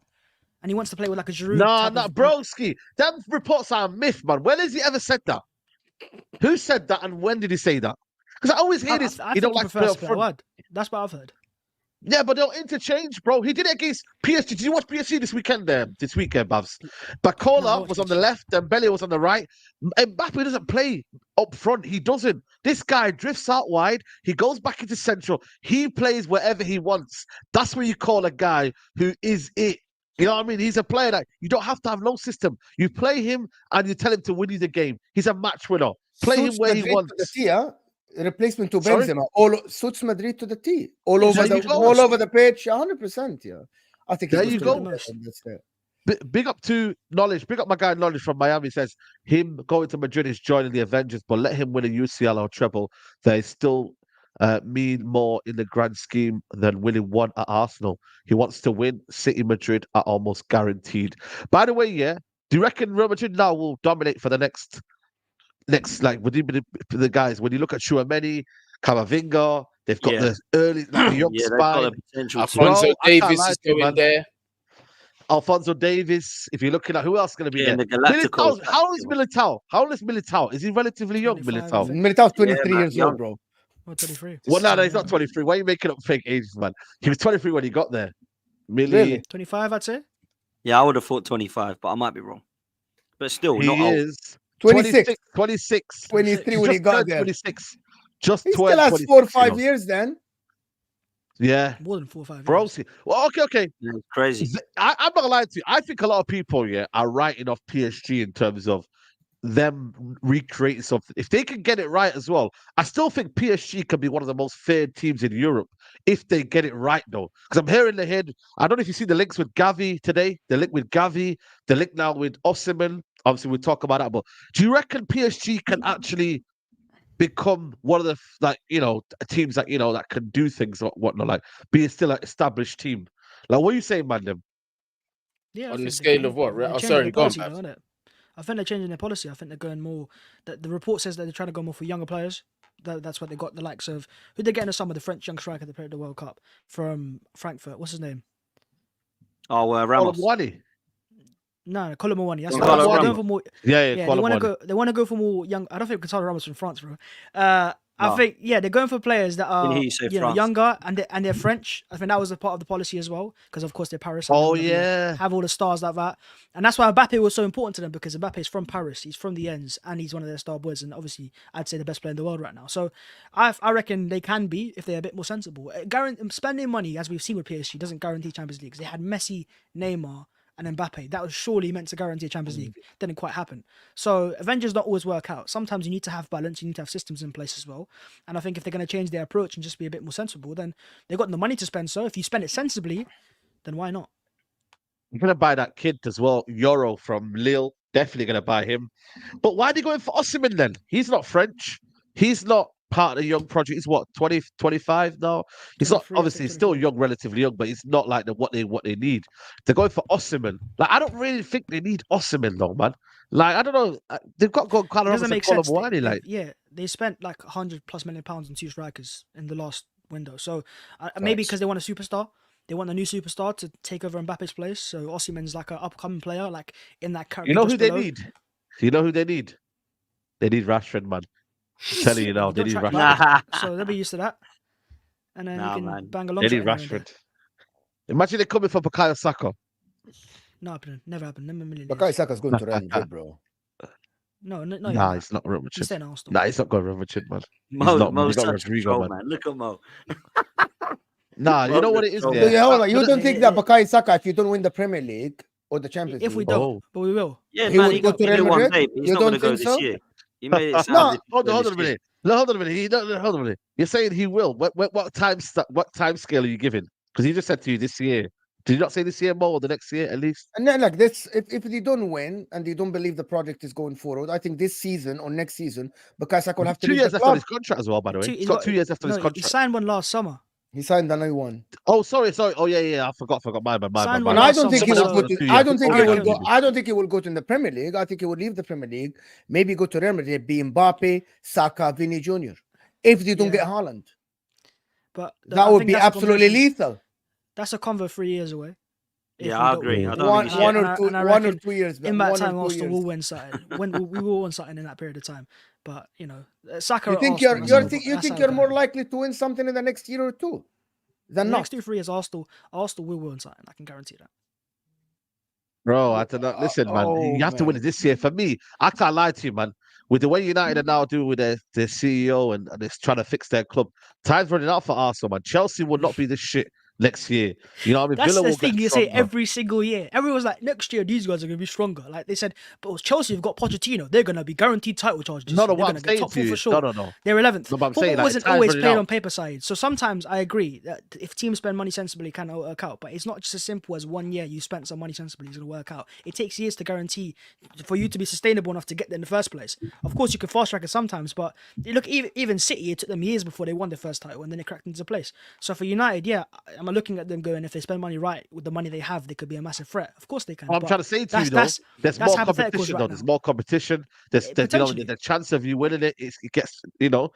and he wants to play with like a Giroud? Nah, type nah, of- broski. Them reports are a myth, man. When has he ever said that? Who said that and when did he say that? Because I always hear this. I He think don't he like to play prefers up to play front. wide. That's what I've heard. Yeah, but they'll interchange, bro. He did it against PSG. Did you watch PSG this weekend, Bavs? Bacola No, I watched was on the PSG. left, Dembele was on the right. Mbappe doesn't play up front. He doesn't. This guy drifts out wide. He goes back into central. He plays wherever he wants. That's what you call a guy who is it. You know what I mean? He's a player that you don't have to have no system. You play him and you tell him to win you the game. He's a match winner. Play him Suits where he Madrid wants. to the T, huh? Replacement to Sorry? Benzema. Suits Madrid to the T. All Yeah, over there the you go. all over the pitch. 100%. Yeah, I think There he's you gonna go. do the best. That's it. Big up to Knowledge. Big up my guy Knowledge from Miami. Says him going to Madrid is joining the Avengers, but let him win a UCL or treble. They still mean more in the grand scheme than winning one at Arsenal. He wants to win. City, Madrid are almost guaranteed. By the way, yeah, do you reckon Real Madrid now will dominate for the next like with the guys? When you look at Chouameni, Camavinga, they've got Yeah. the early like the young Yeah, they've got spine. the potential to. Alfonso Bro, I can't Davis lie is to you, going man. there. Alfonso Davis. If you're looking at who else is going to be Yeah, there, and the Galacticos. How old is Militao? How old is Militao? Is he relatively young, 25, Militao? I think. Militao's 23 man, years young. old, bro. Or 23. Well, no, So, he's not 23. Why are you making up fake ages, man? He was 23 when he got there. Millie, Really? 25, I'd say. Yeah, I would have thought 25, but I might be wrong. But still, he not old. is 26. 26. 23 He's when he just got turned there. 26. Just He still turned has 26, 4 or 5 you know. years then. Yeah, More than 4 or 5 years. bro. See, well, okay. Yeah, it's crazy. I'm not gonna lie to you. I think a lot of people, are writing off PSG in terms of them recreating something. If they can get it right as well, I still think PSG can be one of the most feared teams in Europe if they get it right, though. Because I'm hearing the head. I don't know if you see the links with Gavi today. The link with Gavi. The link now with Osimhen. Obviously, we'll talk about that. But do you reckon PSG can actually become one of the teams that that can do things or whatnot, like be still an established team? Like, what are you saying, Mandem? Yeah, I On the think they scale can. of what? They're Oh, changing sorry, their go on, policy, though, Babs. innit? I think they're changing their policy. I think they're going more. The report says that they're trying to go more for younger players. That's what they got. The likes of who they're getting in the summer, the French young striker that played at the World Cup from Frankfurt. What's his name? Oh, Ramos. No, Colomboani. That's Gonzalo they're going Ramos. for more. Yeah, Yeah, they want to go. They want to go for more young. I don't think Gonzalo Ramos from France, bro. I No. think they're going for players that are hear you say France. younger and they're French. I think that was a part of the policy as well because of course they're Paris. And Oh, they wanna yeah. have all the stars like that, and that's why Mbappe was so important to them because Mbappe is from Paris. He's from the ends, and he's one of their star boys, and obviously I'd say the best player in the world right now. So I reckon they can be if they're a bit more sensible. Spending money as we've seen with PSG doesn't guarantee Champions League. They had Messi, Neymar, and Mbappe. That was surely meant to guarantee a Champions League. Didn't quite happen. So Avengers don't always work out. Sometimes you need to have balance. You need to have systems in place as well. And I think if they're going to change their approach and just be a bit more sensible, then they've got the money to spend. So if you spend it sensibly, then why not? I'm gonna buy that kid as well, Euro from Lille. Definitely gonna buy him. But why are they going for Osimhen then? He's not French. He's not part of the young project. He's what, 20, 25 now? He's not 23, I obviously think, he's still 24. young, relatively young, but he's not like what they need. They're going for Osimhen. Like, I don't really think they need Osimhen though, man. Like, I don't know. They've got It Carlo doesn't Ramos and make sense. Colomboani, like. They spent like 100+ million pounds on 2 strikers in the last window. So maybe because they want a superstar. They want a new superstar to take over Mbappe's place. So Osimhen's like an upcoming player, like in that category. You know just who they below. need? You know who they need? They need Rashford, man. I'm telling you now, they Don't need track Rashford. back, so they'll be used to that. And then Nah, you can man. bang along. They need Rashford. Imagine it coming for Bukayo Saka. No happening. Never happened. Never in a million Bukayo years. Saka's going to Real Madrid, bro. No, not even Nah, that. it's not Real He's Madrid. staying at Arsenal. Nah, he's not going Real Madrid, man. Mo, not, man. Mo's They got such a Rodrigo, troll, man. man. Look at Mo. Nah, you know Mo's what a it is, troll. yeah? So, hold on. You But- don't think that Bukayo Saka, if you don't win the Premier League or the Champions If we League, don't, Oh. but we will. Yeah, He man, would he go got to Real to one Madrid? day, but he's You not going to don't go think this so? year. He made it No, sound. as if he'll Hold go on a this year. minute. No, hold on a minute. Hold on a minute. You're saying he will. What time scale are you giving? Because he just said to you this year. Did you not say this year, Mo, or the next year at least? and then like this, if they don't win and they don't believe the project is going forward, I think this season or next season, Bukayo Saka will have to 2 leave years the left on club. his contract as well, by the way. Two- He's got 2 years left on his He contract. signed one last summer. He signed a new one. Oh, sorry. Oh, yeah. I forgot. My bad. Signed My one And I last don't think he summer, will go so- to. I don't think he will go. reckon- I don't think he will go to the Premier League. I think he will leave the Premier League. Maybe go to Real Madrid, be Mbappe, Saka, Vini Jr. If they don't Yeah. get Haaland, But that would be absolutely lethal. That's a convo 3 years away. If Yeah, we I don't agree. win. I don't One, think he one should. or two, And I 1 or reckon 2 years. in that 1 or time, 2 Arsenal years. will win something. We will win something in that period of time. But you know, Saka. You at think Arsenal, you're that's you how think it you're goes. more likely to win something in the next year or two than The not? next 2-3 years, Arsenal will win something. I can guarantee that. Bro, I don't know. Listen, man, Oh, you have to win it this year. For me, I can't lie to you, man. With the way United are now doing with their CEO and they're trying to fix their club, time's running out for Arsenal, man. Chelsea will not be this shit next year. You know what I mean? That's Villa the will thing get you say stronger. every single year. Everyone's like, next year these guys are going to be stronger. Like they said, but with Chelsea, you've got Pochettino. They're going to be guaranteed title charges. No, They're what going I'm to get saying top to four you for is, sure. no. They're 11th. No, but I'm Football saying, like, wasn't time's always running played out. on paper side. So sometimes I agree that if teams spend money sensibly, it can work out. But it's not just as simple as 1 year you spent some money sensibly, it's going to work out. It takes years to guarantee for you to be sustainable enough to get there in the first place. Of course, you can fast track it sometimes, but look, even City, it took them years before they won their first title and then it cracked into place. So for United, yeah, I'm looking at them going, if they spend money right with the money they have, they could be a massive threat. Of course they can. What I'm but trying to say to you, though, that's there's more hypotheticals competition, right though. now. There's more competition. There's you know, potentially. the chance of you winning it, it gets, you know,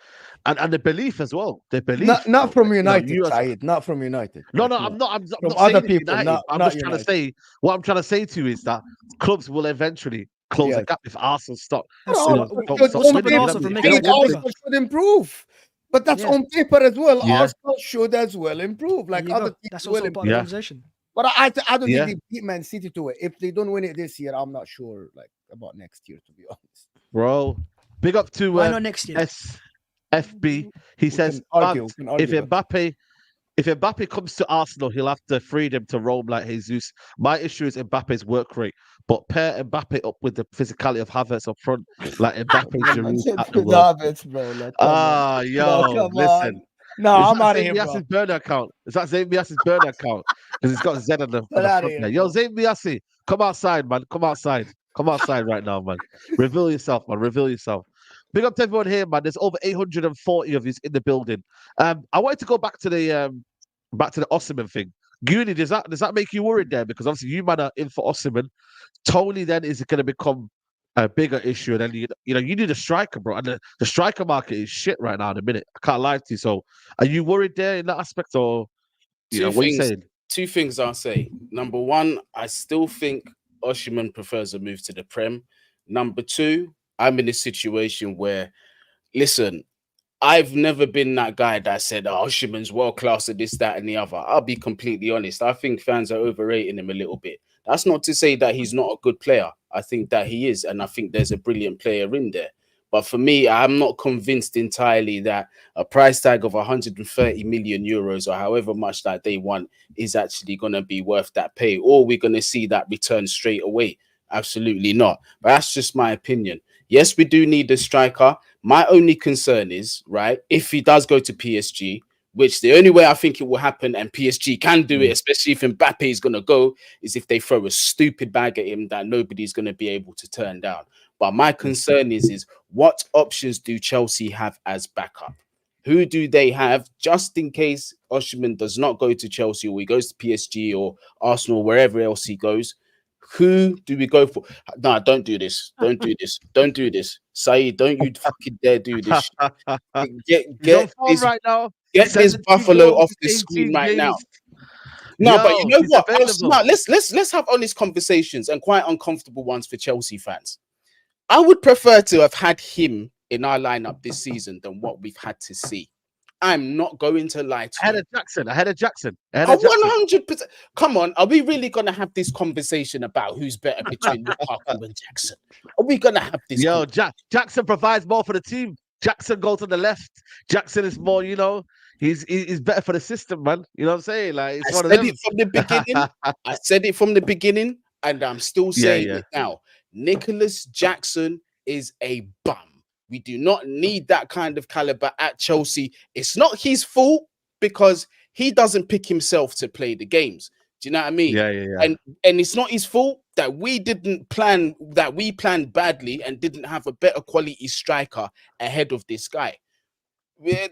and the belief as well. The belief. Not bro. from You know, United, you as- Saeed. Not from United. No, Like, I'm not. I'm From not other saying it's people, United. I'm not just trying to United. say what I'm trying to say to you is that clubs will eventually close the Yes. gap if Arsenal stop. That's you what- know, what- don't what's stop stopping winning, Arsenal you from know, making they it don't bigger? want Arsenal should improve. But that's Yeah. on paper as well. Yeah. Arsenal should as well improve. There Like you other go. teams That's will also improve. part of the Yeah. conversation. But I don't Yeah. think they beat Man City to it. If they don't win it this year, I'm not sure like about next year, to be honest. bro. Big up to Why not next year? SFB. He says, can argue, "Fans, we can argue if Mbappe comes to Arsenal, he'll have the freedom to roam like Jesus. My issue is Mbappe's work rate, but pair Mbappe up with the physicality of Havertz up front, like Mbappe Giroud at the world." bro. Like, Yo, listen. No, Is I'm that out of Zayn here, bro. Biassi's burner account? Is that Zayn Biassi's burner account? Because it's got Z on the Get outta front here, there. Yo, bro. Zayn Biassi, come outside, man. Come outside. Come outside right now, man. Reveal yourself, man. Reveal yourself. Big up to everyone here, man. There's over 840 of you in the building. I wanted to go back to the Osimhen thing. Goody, does that make you worried there? Because obviously you man are in for Osimhen. Tony then is going to become a bigger issue, and then you need a striker, bro. And the striker market is shit right now in a minute. I can't lie to you. So, are you worried there in that aspect, or what are you saying? Two things I'll say. Number one, I still think Osimhen prefers a move to the Prem. Number two, I'm in a situation where, listen, I've never been that guy that said, "Oh, Osimhen's world class at this, that, and the other." I'll be completely honest. I think fans are overrating him a little bit. That's not to say that he's not a good player. I think that he is, and I think there's a brilliant player in there. But for me, I'm not convinced entirely that a price tag of 130 million euros or however much that they want is actually going to be worth that pay, or we're going to see that return straight away. Absolutely not. But that's just my opinion. Yes, we do need a striker. My only concern is, right, if he does go to PSG, which the only way I think it will happen, and PSG can do it, especially if Mbappe is going to go, is if they throw a stupid bag at him that nobody's going to be able to turn down. But my concern is what options do Chelsea have as backup? Who do they have just in case Osimhen does not go to Chelsea, or he goes to PSG or Arsenal, wherever else he goes? Who do we go for? No, don't do this. Don't do this. Don't do this. Saeed, don't you fucking dare do this. Get this right now. Get this 17 Buffalo goals, off the 18 screen right now. games. No, Yo, but you know he's what? available. No, let's have honest conversations and quite uncomfortable ones for Chelsea fans. I would prefer to have had him in our lineup this season than what we've had to see. I'm not going to lie to Ahead you. of Jackson. Ahead of Jackson. Ahead A of Jackson. 100%. Come on, are we really gonna have this conversation about who's better between Lukaku and Jackson? Are we gonna have this? Yo, Jackson provides more for the team. Jackson goes on the left. Jackson is more, he's better for the system, man. You know what I'm saying? Like it's I one of said them. it from the beginning. I said it from the beginning, and I'm still saying yeah. it now. Nicholas Jackson is a bum. We do not need that kind of caliber at Chelsea. It's not his fault because he doesn't pick himself to play the games. Do you know what I mean? Yeah. And it's not his fault that we planned badly and didn't have a better quality striker ahead of this guy.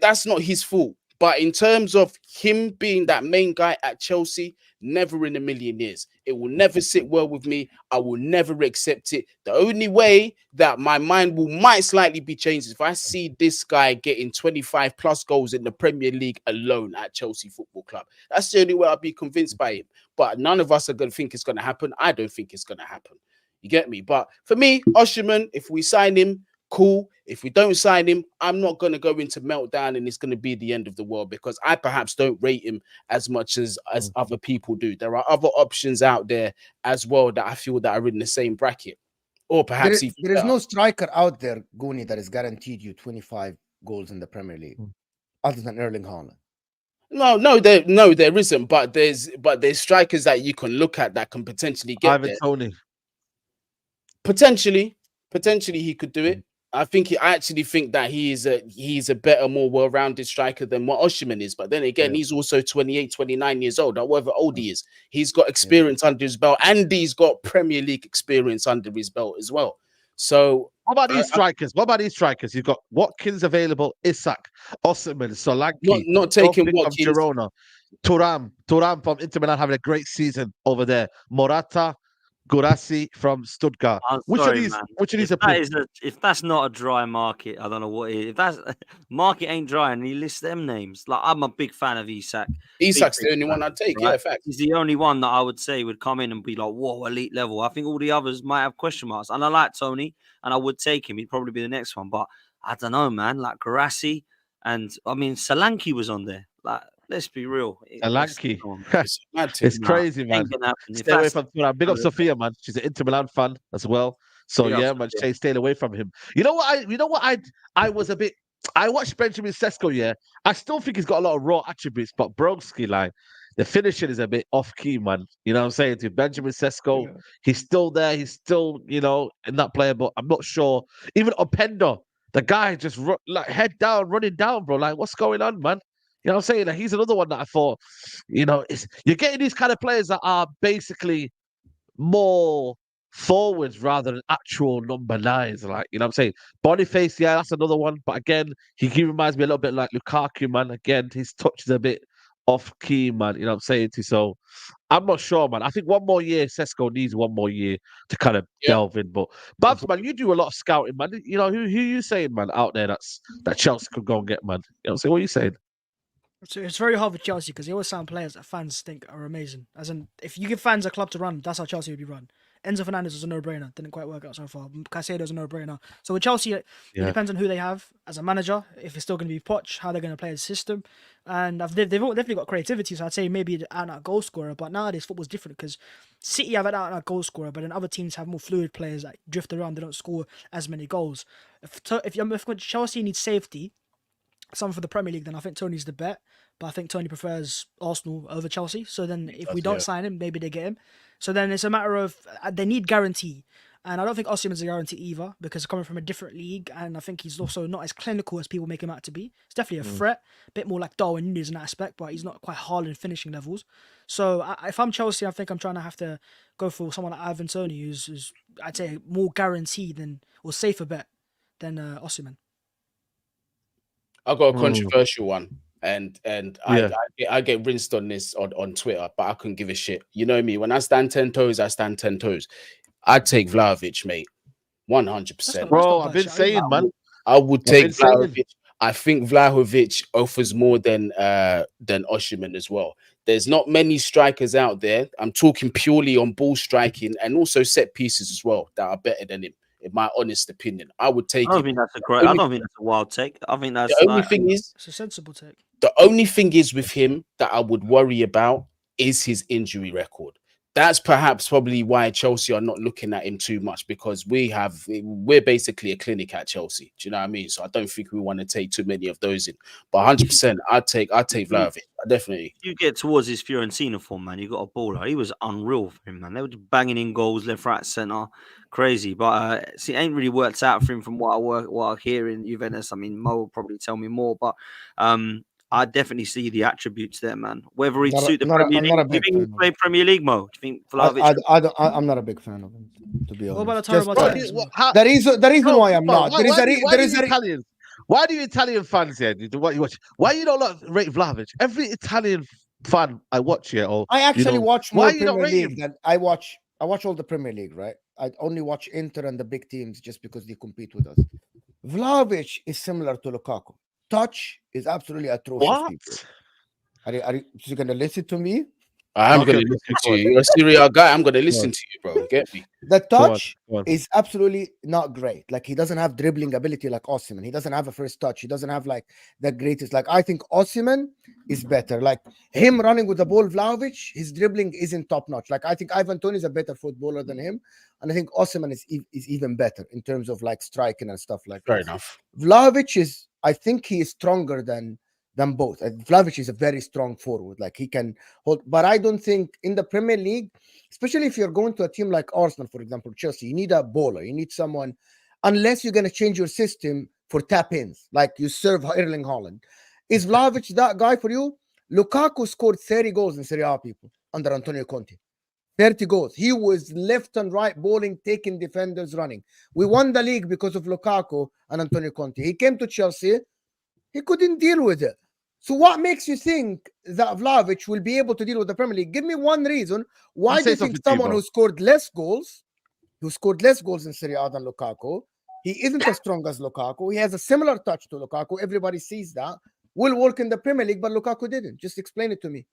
That's not his fault. But in terms of him being that main guy at Chelsea, never in a million years. It will never sit well with me. I will never accept it. The only way that my mind might slightly be changed is if I see this guy getting 25 plus goals in the Premier League alone at Chelsea Football Club. That's the only way I'll be convinced by him. But none of us are going to think it's going to happen. I don't think it's going to happen. You get me? But for me, Osimhen, if we sign him, cool. If we don't sign him, I'm not going to go into meltdown and it's going to be the end of the world because I perhaps don't rate him as much as other people do. There are other options out there as well that I feel that are in the same bracket. Or perhaps there is no striker out there, Goonie, that is guaranteed you 25 goals in the Premier League, other than Erling Haaland. No, there isn't. But there's strikers that you can look at that can potentially get Ivan there. Toney. Potentially he could do it. I actually think that he's a better, more well-rounded striker than what Osimhen is. But then again, he's also 28, 29 years old, however old he is. He's got experience under his belt, and he's got Premier League experience under his belt as well. So what about these strikers? You've got Watkins available, Isak, Osimhen, Solanke, not taking Watkins. from Girona, Thuram from Inter Milan having a great season over there, Morata, Gurasi from Stuttgart. Which of these if that's not a dry market, I don't know what is. If that's market ain't dry and he lists them names, like I'm a big fan of Isak. Isak's the only one I'd take, right? Yeah, fact. He's the only one that I would say would come in and be like, whoa, elite level. I think all the others might have question marks. And I like Toney and I would take him. He'd probably be the next one. But I don't know, man. Like Gurasi and Solanke was on there. Like, let's be real. Solanke. It's crazy, man. Stay away from Thuram. Big up Sophia, man. She's an Inter Milan fan as well. So yeah, man, staying away from him. You know what? I was a bit. I watched Benjamin Sesko. Yeah, I still think he's got a lot of raw attributes, but Broski, like the finishing is a bit off key, man. You know what I'm saying? To Benjamin Sesko, he's still there. He's still, in that player, but I'm not sure. Even Openda, the guy just like head down, running down, bro. Like, what's going on, man? You know what I'm saying? Like, he's another one that I thought, you're getting these kind of players that are basically more forwards rather than actual number nines. Like, you know what I'm saying? Boniface, yeah, that's another one. But again, he reminds me a little bit like Lukaku, man. Again, his touch is a bit off key, man. You know what I'm saying? So I'm not sure, man. I think one more year, Sesko needs one more year to kind of delve in. But Babs, man, you do a lot of scouting, man. You know, who you saying, man, out there that Chelsea could go and get, man? You know what I'm saying? What are you saying? So it's very hard with Chelsea because they always sign players that fans think are amazing. As in, if you give fans a club to run, that's how Chelsea would be run. Enzo Fernandez was a no-brainer. Didn't quite work out so far. Caicedo's a no-brainer. So with Chelsea, it depends on who they have as a manager. If it's still going to be Poch, how they're going to play the system. And they've definitely got creativity. So I'd say maybe an out-and-out goal scorer. But nowadays, football's different because City have an out-and-out goal scorer, but then other teams have more fluid players that drift around. They don't score as many goals. If Chelsea needs safety, something for the Premier League, then I think Tony's the bet. But I think Tony prefers Arsenal over Chelsea. So then if we don't sign him, maybe they get him. So then it's a matter of they need guarantee. And I don't think Osimhen's a guarantee either because coming from a different league, and I think he's also not as clinical as people make him out to be. It's definitely a threat, a bit more like Darwin Núñez in that aspect, but he's not quite hard in finishing levels. So if I'm Chelsea, I think I'm trying to have to go for someone like Ivan Toney, who's I'd say more guaranteed or safer bet than Osimhen. I've got a controversial one. And I get rinsed on this on Twitter, but I couldn't give a shit. You know me, when I stand 10 toes, I stand 10 toes. I'd take Vlahovic, mate. 100%. Bro, I've been saying, man. I would take Vlahovic. I think Vlahovic offers more than Osimhen as well. There's not many strikers out there. I'm talking purely on ball striking and also set pieces as well that are better than him. in my honest opinion. I would I take don't him. think that's a great. I don't think that's a wild take. I think that's The only like, thing is, It's a sensible take. the only thing is with him that I would worry about is his injury record. That's probably why Chelsea are not looking at him too much, because we're basically a clinic at Chelsea. Do you know what I mean? So I don't think we want to take too many of those in. But 100%, I'd take Vlahovic. Definitely. you get towards his Fiorentina form, man. You got a baller. He was unreal for him, man. They were just banging in goals left, right, centre, crazy. But see, it ain't really worked out for him from what I hear in Juventus. I mean, Mo will probably tell me more, but I definitely see the attributes there, man. Whether he'd suit the Premier League, do you think he'd play Premier League, Mo? Do you think Vlahovic? I'm not a big fan of him, to be honest. What about the Just- Taro Martinez? the reason why I'm not. Why do you Italian fans here? What you watch? Why you don't like rate Vlahovic? Every Italian fan I watch here, or I actually watch more why you not Premier rate League than I watch all the Premier League, right? I only watch Inter and the big teams just because they compete with us. Vlahovic is similar to Lukaku. Touch is absolutely atrocious. What? People. Are you going to listen to me? I'm Okay, going to listen to you. You're a Serie A guy. I'm going to listen to you, bro. Get me? The touch Go on. is absolutely not great. Like, he doesn't have dribbling ability like Osimhen. He doesn't have a first touch. He doesn't have like the greatest. Like, I think Osimhen is better. Like, him running with the ball, Vlahovic, his dribbling isn't top notch. Like, I think Ivan Toney is a better footballer than him, and I think Osimhen is even better in terms of like striking and stuff like that. Fair enough. Vlahovic is, I think he is stronger than both. Vlahovic is a very strong forward. Like, he can hold, but I don't think in the Premier League, especially if you're going to a team like Arsenal, for example, Chelsea, you need a bowler. You need someone, unless you're going to change your system for tap-ins, like you serve Erling Haaland. Is Vlahovic that guy for you? Lukaku scored 30 goals in Serie A, people, under Antonio Conte. 30 goals. He was left and right bowling, taking defenders, running. We won the league because of Lukaku and Antonio Conte. He came to Chelsea. He couldn't deal with it. So what makes you think that Vlahovic will be able to deal with the Premier League? Give me one reason. Why do you think someone who scored less goals in Serie A than Lukaku, he isn't as strong as Lukaku, he has a similar touch to Lukaku, everybody sees that, will work in the Premier League, but Lukaku didn't? Just explain it to me.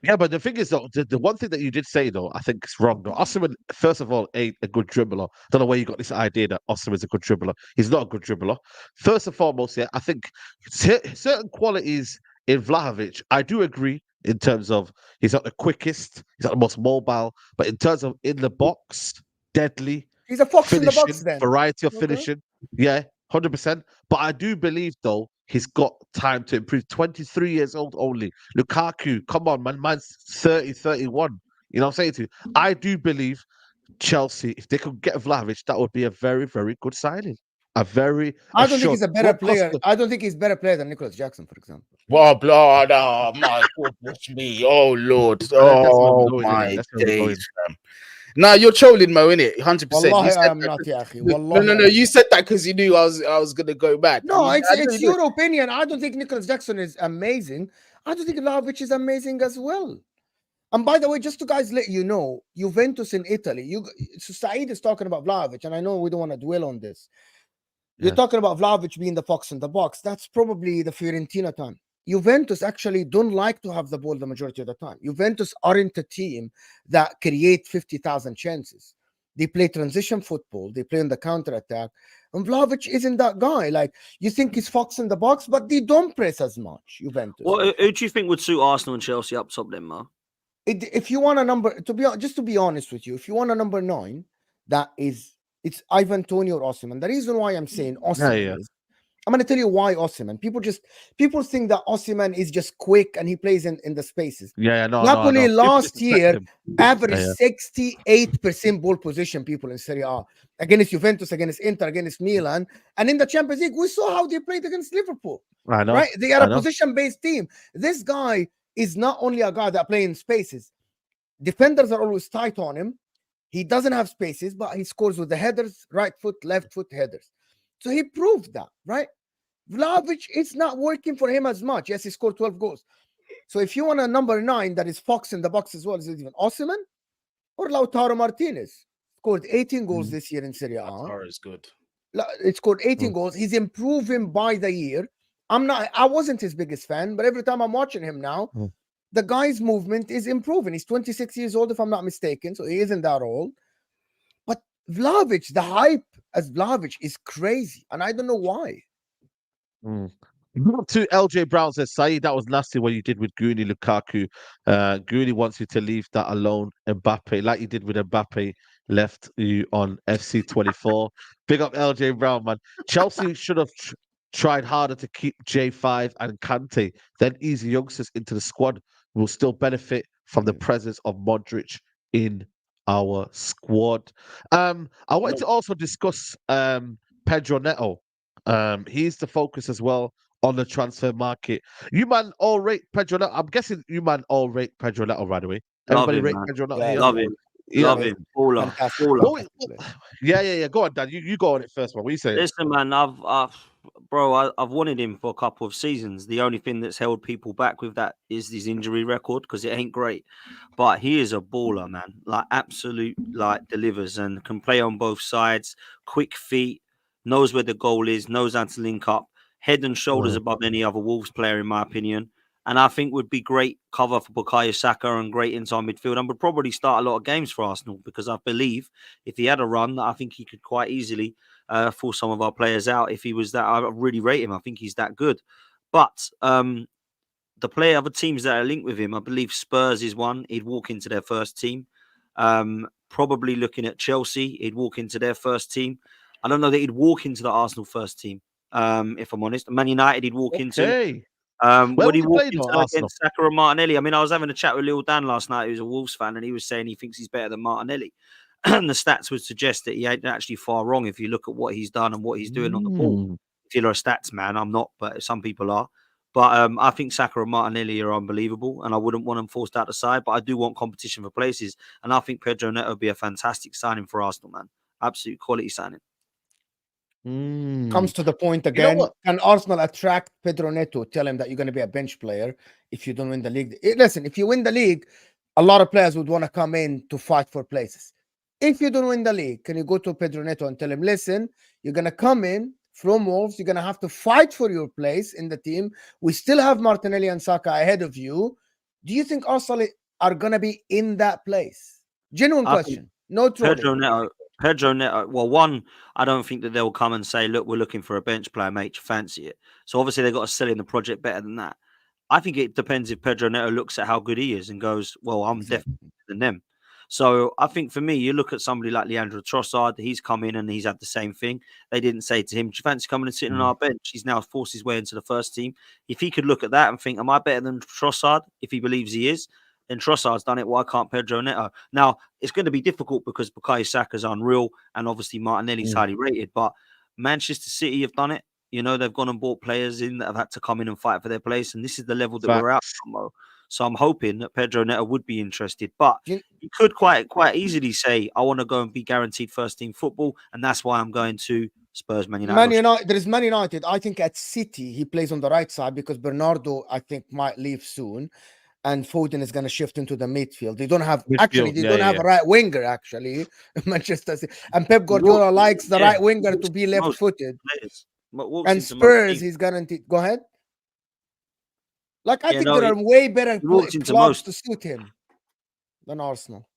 Yeah, but the thing is, though, the one thing that you did say, though, I think it's wrong. Though, Osimhen, first of all, ain't a good dribbler. Don't know where you got this idea that Osimhen's a good dribbler. He's not a good dribbler. First and foremost, yeah, I think certain qualities in Vlahovic, I do agree in terms of he's not the quickest, he's not the most mobile, but in terms of in the box, deadly. He's a fox finishing, in the box, then. Variety of finishing. Yeah, 100%. But I do believe, though, he's got time to improve. 23 years old only. Lukaku, come on, man. Man's 30, 31. You know what I'm saying to you? I do believe Chelsea, if they could get Vlahovic, that would be a very, very good signing. I don't think he's a better player. I don't think he's a better player than Nicholas Jackson, for example. Well, blood, oh my goodness me. Oh, Lord. Oh, my days, fam. Nah, you're trolling, Mo, innit? 100%. Wallahi, I'm not, Yahi. No. You said that because you knew I was gonna go back. No, it's your opinion. I don't think Nicholas Jackson is amazing. I don't think Vlahovic is amazing as well. And by the way, just to guys let you know, Juventus in Italy. So Saeed is talking about Vlahovic, and I know we don't want to dwell on this. You're talking about Vlahovic being the fox in the box. That's probably the Fiorentina time. Juventus actually don't like to have the ball the majority of the time. Juventus aren't a team that create 50,000 chances. They play transition football. They play on the counter-attack. And Vlahovic isn't that guy. Like, you think he's fox in the box, but they don't press as much, Juventus. Well, who do you think would suit Arsenal and Chelsea up top then, Mo? If you want a number, just to be honest with you, if you want a number 9, it's Ivan Toney or Osimhen. The reason why I'm saying Osimhen is, I'm going to tell you why Osimhen. People think that Osimhen is just quick and he plays in the spaces. Napoli last year averaged 68% ball position, people, in Serie A. Against Juventus, against Inter, against Milan. And in the Champions League, we saw how they played against Liverpool. I know. Right? They are a position-based team. This guy is not only a guy that plays in spaces. Defenders are always tight on him. He doesn't have spaces, but he scores with the headers, right foot, left foot headers. So he proved that, right? Vlahovic, it's not working for him as much. Yes, he scored 12 goals. So if you want a number 9 that is fox in the box as well, is it even Osimhen or Lautaro Martinez? Scored 18 goals this year in Serie A. Lautaro is good. It scored 18 goals. He's improving by the year. I wasn't his biggest fan, but every time I'm watching him now, the guy's movement is improving. He's 26 years old, if I'm not mistaken, so he isn't that old. But Vlahovic, the hype as Vlahovic is crazy, and I don't know why. Mm. To LJ Brown says, Saeed, that was nasty what you did with Goonie Lukaku. Goonie wants you to leave that alone. Mbappe, like you did with Mbappe, left you on FC24. Big up LJ Brown, man. Chelsea should have tried harder to keep J5 and Kante, then ease the youngsters into the squad. We'll still benefit from the presence of Modric in our squad. I wanted to also discuss Pedro Neto. He's the focus as well on the transfer market. You man all rate Pedro Neto. I'm guessing you man all rate Pedro Neto right away. Love Everybody him, rate man. Pedro Neto Yeah, here. Love him. Yeah. Love him. Baller. Fantastic. Baller. Well, Fantastic player. yeah. Go on, Dan. You go on it first, man. What are you saying? Listen, man, I've wanted him for a couple of seasons. The only thing that's held people back with that is his injury record because it ain't great. But he is a baller, man. Like absolute, like delivers and can play on both sides. Quick feet, knows where the goal is, knows how to link up, head and shoulders Right. above any other Wolves player, in my opinion. And I think would be great cover for Bukayo Saka and great inside midfield and would probably start a lot of games for Arsenal because I believe if he had a run, I think he could quite easily force some of our players out if he was that. I really rate him. I think he's that good. But the other teams that are linked with him, I believe Spurs is one. He'd walk into their first team. Probably looking at Chelsea, he'd walk into their first team. I don't know that he'd walk into the Arsenal first team, if I'm honest. Man United, he'd walk into. Okay. Where Would was he he walk playing into though, Arsenal? against Saka and Martinelli? I mean, I was having a chat with Lil Dan last night, who's a Wolves fan, and he was saying he thinks he's better than Martinelli. And the stats would suggest that he ain't actually far wrong if you look at what he's done and what he's doing on the ball. Mm. If you're a stats man, I'm not, but some people are. But I think Saka and Martinelli are unbelievable, and I wouldn't want them forced out the side. But I do want competition for places, and I think Pedro Neto would be a fantastic signing for Arsenal, man. Absolute quality signing. Comes to the point You know again. what? Can Arsenal attract Pedro Neto? Tell him that you're going to be a bench player if you don't win the league. Listen, if you win the league, a lot of players would want to come in to fight for places. If you don't win the league, can you go to Pedro Neto and tell him, listen, you're going to come in from Wolves, you're going to have to fight for your place in the team. We still have Martinelli and Saka ahead of you. Do you think Arsenal are going to be in that place? Genuine question. No trolling. Pedro Neto. Well, one, I don't think that they'll come and say, look, we're looking for a bench player, mate. Do you fancy it? So obviously they've got to sell in the project better than that. I think it depends if Pedro Neto looks at how good he is and goes, well, I'm definitely better than them. So I think for me, you look at somebody like Leandro Trossard, he's come in and he's had the same thing. They didn't say to him, do you fancy coming and sitting on our bench? He's now forced his way into the first team. If he could look at that and think, am I better than Trossard? If he believes he is, then Trossard's done it. Why can't Pedro Neto? Now, it's going to be difficult because Bukayo Saka's unreal and obviously Martinelli's highly rated, but Manchester City have done it. You know, they've gone and bought players in that have had to come in and fight for their place. And this is the level that we're at, Mo. So I'm hoping that Pedro Neto would be interested. But he could quite easily say, I want to go and be guaranteed first team football. And that's why I'm going to Spurs, Man United. There is Man United. I think at City, he plays on the right side because Bernardo, I think, might leave soon. And Foden is going to shift into the midfield. They don't have a right winger, actually, Manchester City. And Pep Guardiola likes the right winger to be left-footed. And Spurs, he's guaranteed. Go ahead. Like, I think there are way better clubs to suit him than Arsenal.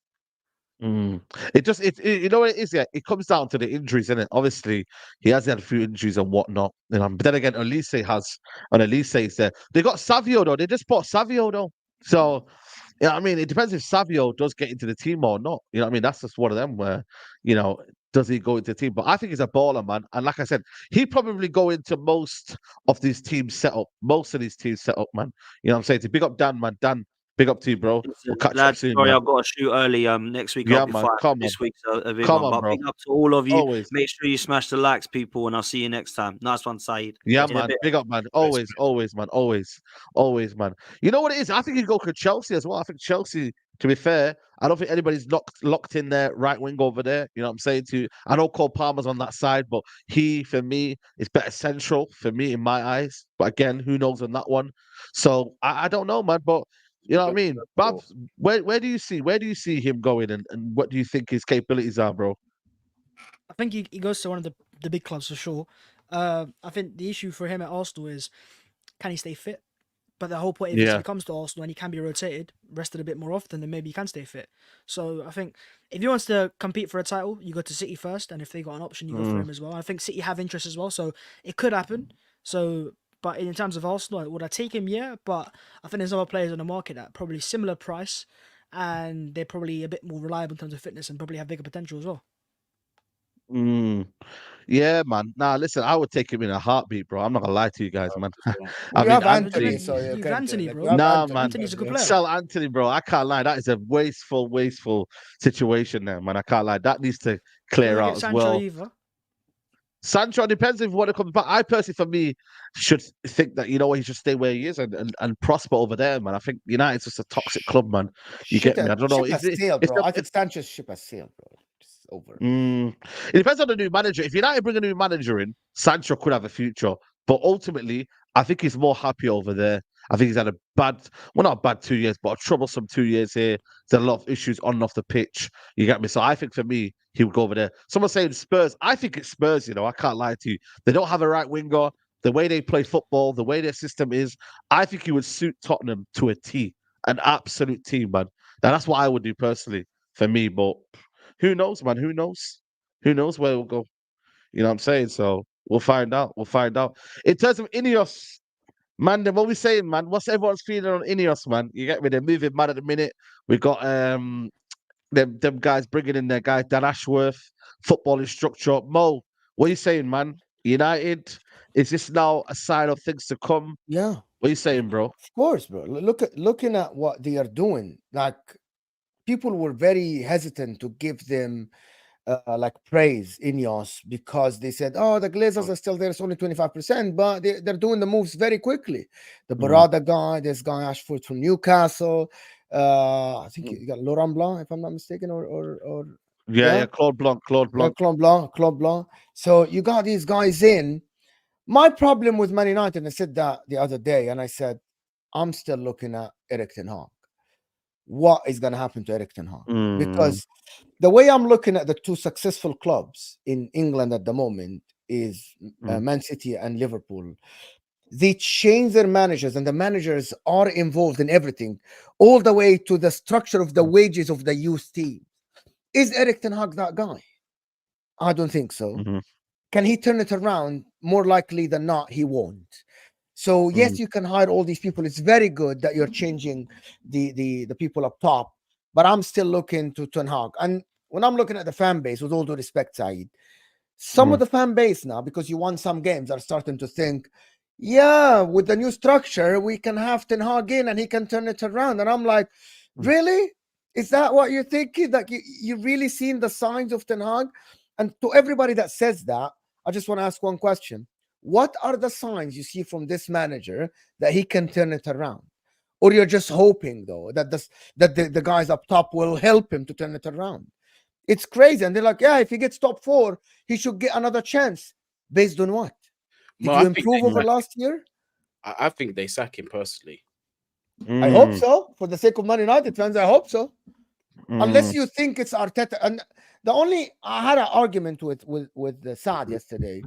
You know what it is, yeah. It comes down to the injuries, isn't it? Obviously, he has had a few injuries and whatnot. But then again, Elise is there. They got Savio though. They just bought Savio though. So, yeah, I mean, it depends if Savio does get into the team or not. You know what I mean? That's just one of them where, does he go into the team? But I think he's a baller, man. And like I said, he probably go into most of these teams set up, man. You know what I'm saying? To big up Dan, man. Dan, big up to you, bro. We'll catch up soon. Sorry, man. I've got to shoot early. Next week Yeah, I'll be man. fighting. Come This on. week's a big Come one. on, But bro. big up to all of you. Always. Make sure you smash the likes, people, and I'll see you next time. Nice one, Saeed. Yeah, man. Big up, man. Always, man. Always, man. You know what it is? I think you go for Chelsea as well. I think Chelsea, to be fair, I don't think anybody's locked in their right wing over there. You know what I'm saying? I know Cole Palmer's on that side, but he, for me, is better central for me in my eyes. But again, who knows on that one? So I don't know, man. But you know what I mean? Babs, where do you see him going, and what do you think his capabilities are, bro? I think he goes to one of the big clubs for sure. I think the issue for him at Arsenal is, can he stay fit? But the whole point is, if Yeah. he comes to Arsenal and he can be rotated, rested a bit more often, then maybe he can stay fit. So I think if he wants to compete for a title, you go to City first, and if they got an option, you go for him as well. I think City have interest as well, so it could happen. So, but in terms of Arsenal, would I take him? Yeah, but I think there's other players on the market at probably similar price, and they're probably a bit more reliable in terms of fitness and probably have bigger potential as well. Yeah, man. Nah, listen, I would take him in a heartbeat, bro. I'm not gonna lie to you guys, man. I You mean, have But Anthony, Anthony. so you you've can't. Anthony, Like, bro. you have Nah, Anthony. man. Anthony's a good yeah. player. Sell Anthony, bro. I can't lie. That is a wasteful situation there, man. I can't lie. That needs to You're clear gonna out get as Sancho well. either. Sancho depends if you want to come back. I personally, for me, should think that you know what he should stay where he is and prosper over there, man. I think United's just a toxic club, man. You get me? I don't know. Ship has sailed, bro. I think Sanchez ship has sailed, bro. It's over. It depends on the new manager. If United bring a new manager in, Sancho could have a future. But ultimately, I think he's more happy over there. I think he's had a not a bad 2 years, but a troublesome 2 years here. There's a lot of issues on and off the pitch. You get me? So I think for me, he would go over there. Someone saying Spurs. I think it's Spurs, I can't lie to you. They don't have a right winger. The way they play football, the way their system is, I think he would suit Tottenham to a T. An absolute T, man. Now, that's what I would do personally for me. But who knows, man? Who knows? Who knows where we'll go? You know what I'm saying? So we'll find out. We'll find out. In terms of Ineos, man, then what we saying, man? What's everyone's feeling on Ineos, man? You get me? They're moving mad at the minute. We got them guys bringing in their guy Dan Ashworth, footballing structure. Mo, what are you saying, man? United, is this now a sign of things to come? Yeah, What are you saying, bro? of course, bro. Looking at what they are doing. Like, people were very hesitant to give them like praise Ineos because they said, "Oh, the Glazers are still there. It's only 25%," but they're doing the moves very quickly. The Barada guy, this guy Ashford from Newcastle. I think you got Laurent Blanc, if I'm not mistaken, or Yeah, Claude Blanc. Claude Blanc. So you got these guys in. My problem with Man United, I said that the other day, and I said, I'm still looking at Erik ten Hag. What is going to happen to Erik ten Hag? Because the way I'm looking at the two successful clubs in England at the moment is Man City and Liverpool. They change their managers, and the managers are involved in everything, all the way to the structure of the wages of the youth team. Is Erik ten Hag that guy? I don't think so. Can he turn it around? More likely than not, he won't. So yes, you can hire all these people. It's very good that you're changing the people up top, but I'm still looking to Ten Hag. And when I'm looking at the fan base, with all due respect, Saeed, some of the fan base now, because you won some games, are starting to think, yeah, with the new structure, we can have Ten Hag in and he can turn it around. And I'm like, really? Is that what you're thinking? That you really seen the signs of Ten Hag? And to everybody that says that, I just want to ask one question. What are the signs you see from this manager that he can turn it around? Or you're just hoping, though, that the guys up top will help him to turn it around? It's crazy. And they're like, yeah, if he gets top 4, he should get another chance. Based on what? Did you improve over last year? I think they sack him personally. I hope so. For the sake of Man United fans, I hope so. Unless you think it's Arteta. And I had an argument with Saad yesterday,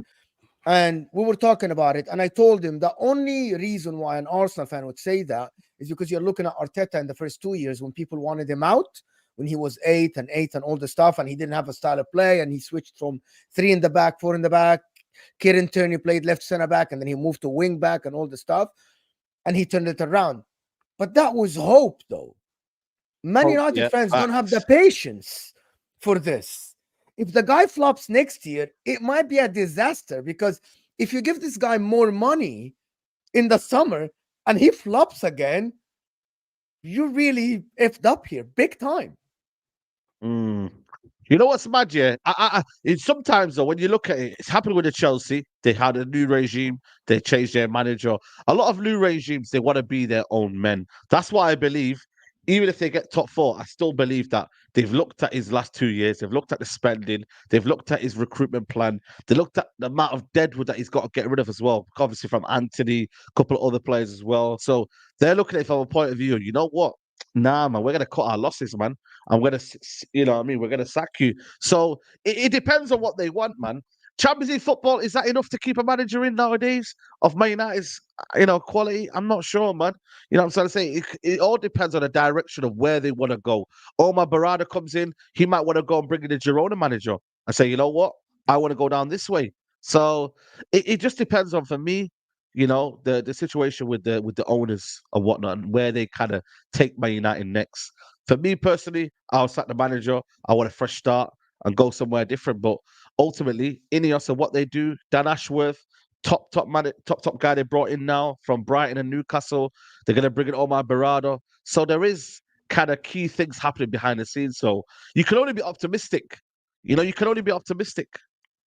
and we were talking about it, and I told him the only reason why an Arsenal fan would say that is because you're looking at Arteta in the first 2 years when people wanted him out, when he was 8 and all the stuff, and he didn't have a style of play, and he switched from 3 in the back, 4 in the back. Kieran Tierney played left center back, and then he moved to wing back and all the stuff, and he turned it around. But that was hope, though. Man United fans don't have the patience for this. If the guy flops next year, it might be a disaster, because if you give this guy more money in the summer and he flops again, you really effed up here, big time. You know what's mad, yeah? It's sometimes, though, when you look at it, it's happened with the Chelsea. They had a new regime. They changed their manager. A lot of new regimes, they want to be their own men. That's why I believe, even if they get top 4, I still believe that they've looked at his last 2 years. They've looked at the spending. They've looked at his recruitment plan. They looked at the amount of deadwood that he's got to get rid of as well. Obviously from Anthony, a couple of other players as well. So they're looking at it from a point of view. You know what? Nah, man, we're going to cut our losses, man. I'm going to, you know what I mean? We're going to sack you. So it depends on what they want, man. Champions League football, is that enough to keep a manager in nowadays of Man United's, quality? I'm not sure, man. You know what I'm trying to say? It all depends on the direction of where they want to go. Omar Barada comes in, he might want to go and bring in the Girona manager and say, you know what? I want to go down this way. So it just depends on, for me, the situation with the owners and whatnot, and where they kind of take Man United next. For me personally, I'll sack the manager. I want a fresh start and go somewhere different. But ultimately, Ineos and what they do, Dan Ashworth, top guy they brought in now from Brighton and Newcastle. They're gonna bring in Omar Berrado. So there is kind of key things happening behind the scenes. So you can only be optimistic. You can only be optimistic.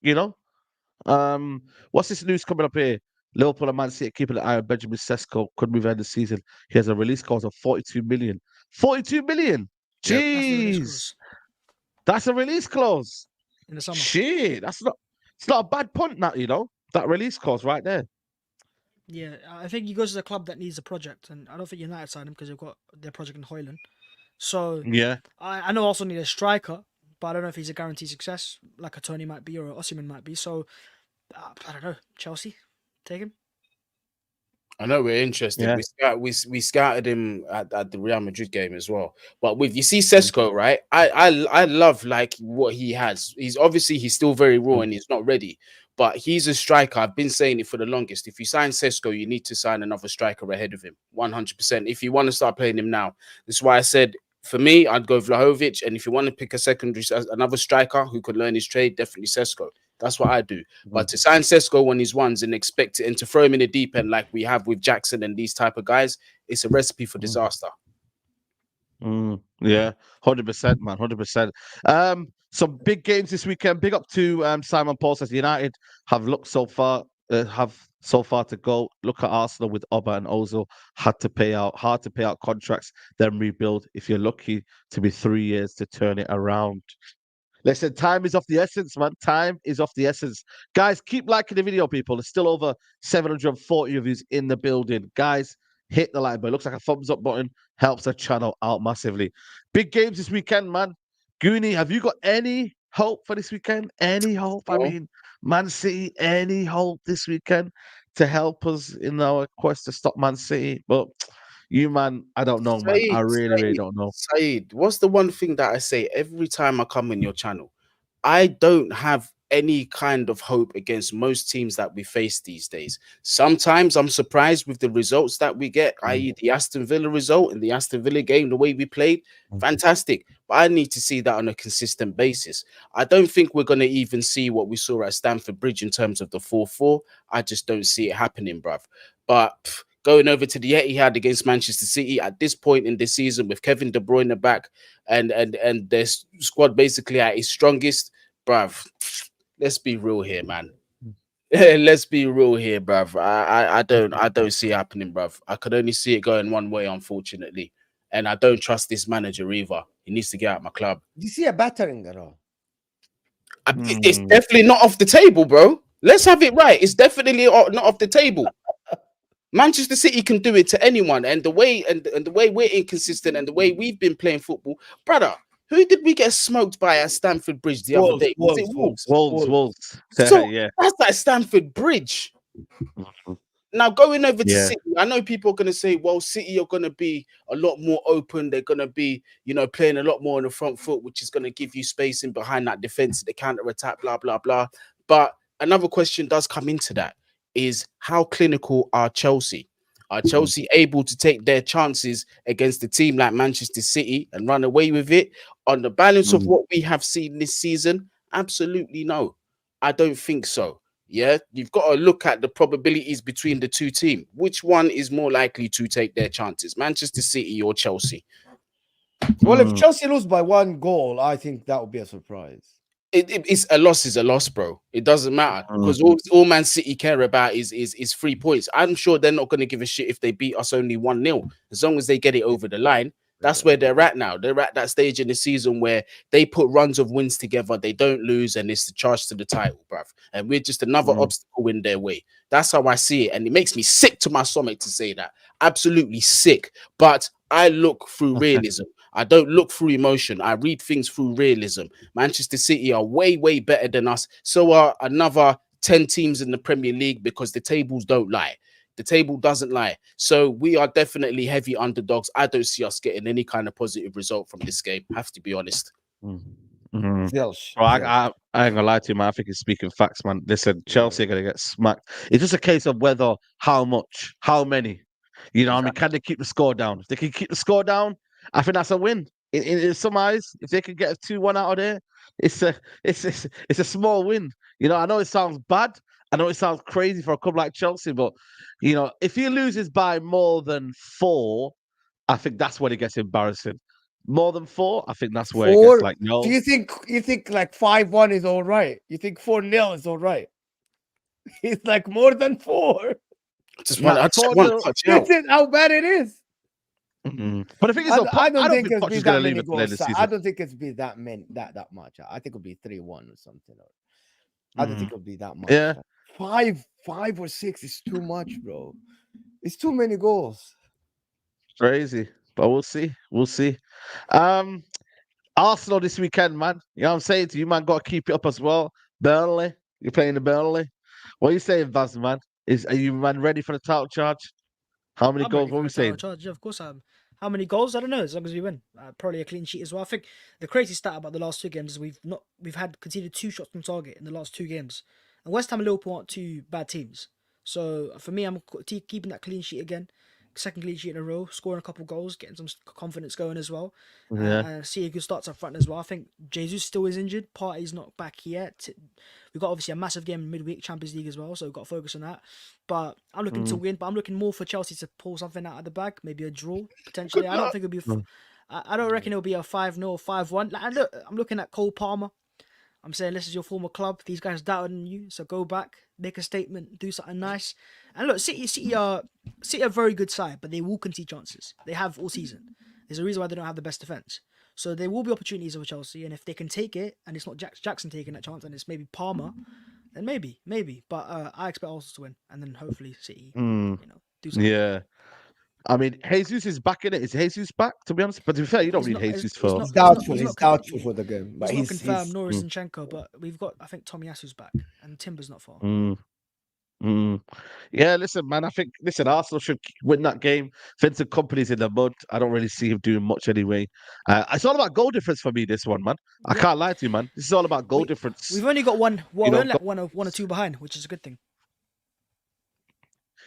You know. What's this news coming up here? Liverpool and Man City keeping an eye on Benjamin Sesko could move end the season. He has a release clause of 42 million. 42 million. Yep. That's the release Jeez. clause That's a release clause. in the summer. Shit. It's not a bad punt, that, that release clause right there. Yeah, I think he goes to the club that needs a project, and I don't think United signed him because they've got their project in Hoyland. So Yeah. I know also need a striker, but I don't know if he's a guaranteed success like a Tony might be or a Osimhen might be. So I don't know. Chelsea, take him. I know we're interested. Yeah. We scouted him at the Real Madrid game as well. But with you see Sesko, right? I love like what he has. He's still very raw and he's not ready. But he's a striker. I've been saying it for the longest. If you sign Sesko, you need to sign another striker ahead of him. 100%. If you want to start playing him now. That's why I said for me, I'd go Vlahovic. And if you want to pick another striker who could learn his trade, definitely Sesko. That's what I do. But to sign Sesko on his ones and expect it and to throw him in the deep end like we have with Jackson and these type of guys, it's a recipe for disaster. Yeah, 100%, man, 100%. Some big games this weekend. Big up to Simon Paul says United have so far to go. Look at Arsenal with Oba and Ozil hard to pay out contracts, then rebuild. If you're lucky to be 3 years to turn it around. Listen, time is of the essence, man. Time is of the essence. Guys, keep liking the video, people. There's still over 740 of you in the building. Guys, hit the like button. Looks like a thumbs up button. Helps the channel out massively. Big games this weekend, man. Goonie, have you got any hope for this weekend? Any hope? No. I mean, Man City, any hope this weekend to help us in our quest to stop Man City? But you, man, I don't know, man. I really don't know. Saeed, what's the one thing that I say every time I come in your channel? I don't have any kind of hope against most teams that we face these days. Sometimes I'm surprised with the results that we get, i.e. the Aston Villa result in the Aston Villa game, the way we played, fantastic. But I need to see that on a consistent basis. I don't think we're going to even see what we saw at Stamford Bridge in terms of the 4-4. I just don't see it happening, bruv. But going over to the Etihad against Manchester City at this point in the season with Kevin De Bruyne back and their squad basically at its strongest, bruv, let's be real here, man. Let's be real here, bruv. I don't see it happening, bruv. I could only see it going one way, unfortunately. And I don't trust this manager either. He needs to get out of my club. Do you see a battering at all? It's definitely not off the table, bro. Let's have it right. It's definitely not off the table. Manchester City can do it to anyone, and the way we're inconsistent and the way we've been playing football, brother. Who did we get smoked by at Stamford Bridge the other day? Was it Wolves? Wolves. So yeah, that's at Stamford Bridge. Now going over to Yeah. City, I know people are going to say, well, City are going to be a lot more open. They're going to be, playing a lot more on the front foot, which is going to give you space in behind that defense, the counter attack, blah, blah, blah. But another question does come into that is how clinical are Chelsea? Are Chelsea able to take their chances against a team like Manchester City and run away with it? On the balance of what we have seen this season, absolutely no. I don't think so. Yeah, you've got to look at the probabilities between the two teams. Which one is more likely to take their chances, Manchester City or Chelsea? Well, if Chelsea lose by 1 goal, I think that would be a surprise. It's a loss, bro. It doesn't matter because all Man City care about is 3 points. I'm sure they're not going to give a shit if they beat us only 1-0. As long as they get it over the line, that's where they're at now. They're at that stage in the season where they put runs of wins together, they don't lose, and it's the charge to the title, bruv. And we're just another obstacle in their way. That's how I see it, and it makes me sick to my stomach to say that. Absolutely sick. But I look through realism. I don't look through emotion. I read things through realism. Manchester City are way, way better than us. So are another 10 teams in the Premier League, because the tables don't lie. The table doesn't lie. So we are definitely heavy underdogs. I don't see us getting any kind of positive result from this game. Have to be honest. Mm-hmm. Zilch. Well, I ain't gonna lie to you, man. I think he's speaking facts, man. Listen, Chelsea are gonna get smacked. It's just a case of whether, how much, how many. You know, what I mean, can they keep the score down? If they can keep the score down, I think that's a win. In some eyes, if they can get a 2-1 out of there, it's a small win. You know, I know it sounds bad. I know it sounds crazy for a club like Chelsea, but you know, if he loses by more than 4, I think that's when it gets embarrassing. More than 4, I think that's where it gets 4. like, no. Do you think like 5-1 is all right? You think 4-0 is all right? It's like more than 4. I just Nah, want to 4-0. touch out. This is how bad it is. But the thing is, though, I don't I don't think think it's Poch be is going that to leave many it till the end goals. of the I season. don't think it's be that many that much. I think it'll be 3-1 or something. I don't think it'll be that much. Yeah. 5 or 6 is too much, bro. It's too many goals. Crazy. But we'll see. We'll see. Arsenal this weekend, man. You know what I'm saying to you, man? Got to keep it up as well. Burnley. You're playing the Burnley. What are you saying, Vaz, man? Are you, man, ready for the title charge? How many I'm goals? ready What for are we a title saying? charge. Yeah, of course I am. How many goals? I don't know. As long as we win, probably a clean sheet as well. I think the crazy stat about the last 2 games is we've had conceded 2 shots on target in the last 2 games, and West Ham and Liverpool aren't 2 bad teams. So for me, I'm keeping that clean sheet again, 2nd clean sheet in a row, scoring a couple goals, getting some confidence going as well. Yeah. And see a good starts up front as well. I think Jesus still is injured. Partey's not back yet. We've got obviously a massive game in midweek Champions League as well, so we've got to focus on that. But I'm looking to win. But I'm looking more for Chelsea to pull something out of the bag, maybe a draw potentially. I don't think it'll be. I don't reckon it'll be a 5-0 or 5-1. Like, look, I'm looking at Cole Palmer. I'm saying this is your former club. These guys doubted in you, so go back, make a statement, do something nice. And look, City are a very good side, but they will concede chances. They have all season. There's a reason why they don't have the best defense. So there will be opportunities over Chelsea, and if they can take it, and it's not Jackson taking that chance, and it's maybe Palmer, then maybe. But I expect Arsenal to win, and then hopefully City, do something. Yeah. I mean, Jesus is back in it. Is Jesus back, to be honest? But to be fair, you don't need Jesus for... He's doubtful for the game. But he's not confirmed, nor is Zinchenko, but we've got, I think, Tomiyasu's back, and Timber's not far. Yeah, listen, man. I think Arsenal should win that game. Vincent Kompany's in the mud. I don't really see him doing much anyway. It's all about goal difference for me. This one, man. I can't lie to you, man. This is all about goal difference. We've only got one. Well, we're only like one or two behind, which is a good thing.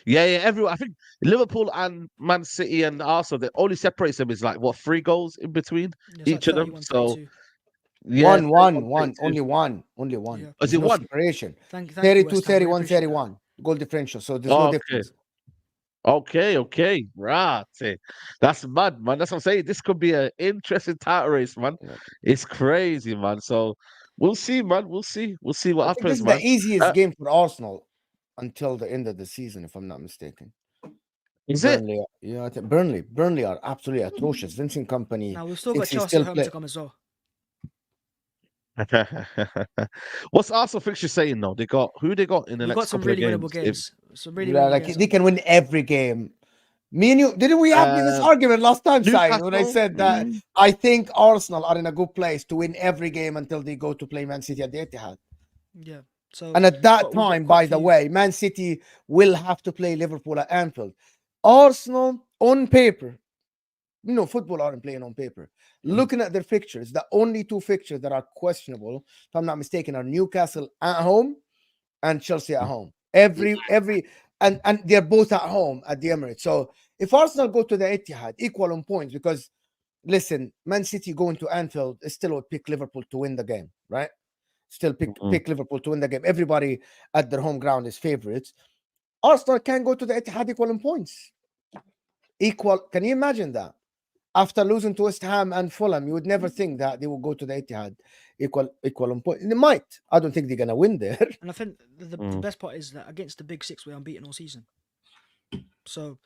Yeah. Everyone. I think Liverpool and Man City and Arsenal. The only separates them is like what 3 goals in between each of them. So. Yeah, one. Only one. Yeah. Is it one? Separation. Thank 32, 31, 31. Goal differential. So there's no difference. Okay. Right. That's mad, man. That's what I'm saying. This could be an interesting title race, man. Yeah. It's crazy, man. So we'll see, man. We'll see what happens, this is man. the easiest game for Arsenal until the end of the season, if I'm not mistaken. Is Burnley, yeah, I think Burnley are absolutely atrocious. Vincent Kompany. Now we've still got Chelsea home to come as well. What's Arsenal fixture saying though? Who they got in the next couple of games? Winnable games. Some really like games. They can win every game. Me and you, didn't we have this argument last time, Sai, when I said that I think Arsenal are in a good place to win every game until they go to play Man City at the Etihad. Yeah. So, and at that time, by the way, Man City will have to play Liverpool at Anfield. Arsenal on paper, football aren't playing on paper. Looking at their fixtures, the only 2 fixtures that are questionable, if I'm not mistaken, are Newcastle at home and Chelsea at home. And they're both at home at the Emirates. So if Arsenal go to the Etihad, equal on points, because listen, Man City going to Anfield still would pick Liverpool to win the game, right? Still pick Liverpool to win the game. Everybody at their home ground is favorites. Arsenal can go to the Etihad equal in points. Can you imagine that? After losing to West Ham and Fulham, you would never think that they will go to the Etihad equal on point. They might. I don't think they're going to win there. And I think the best part is that against the Big Six, we're unbeaten all season. So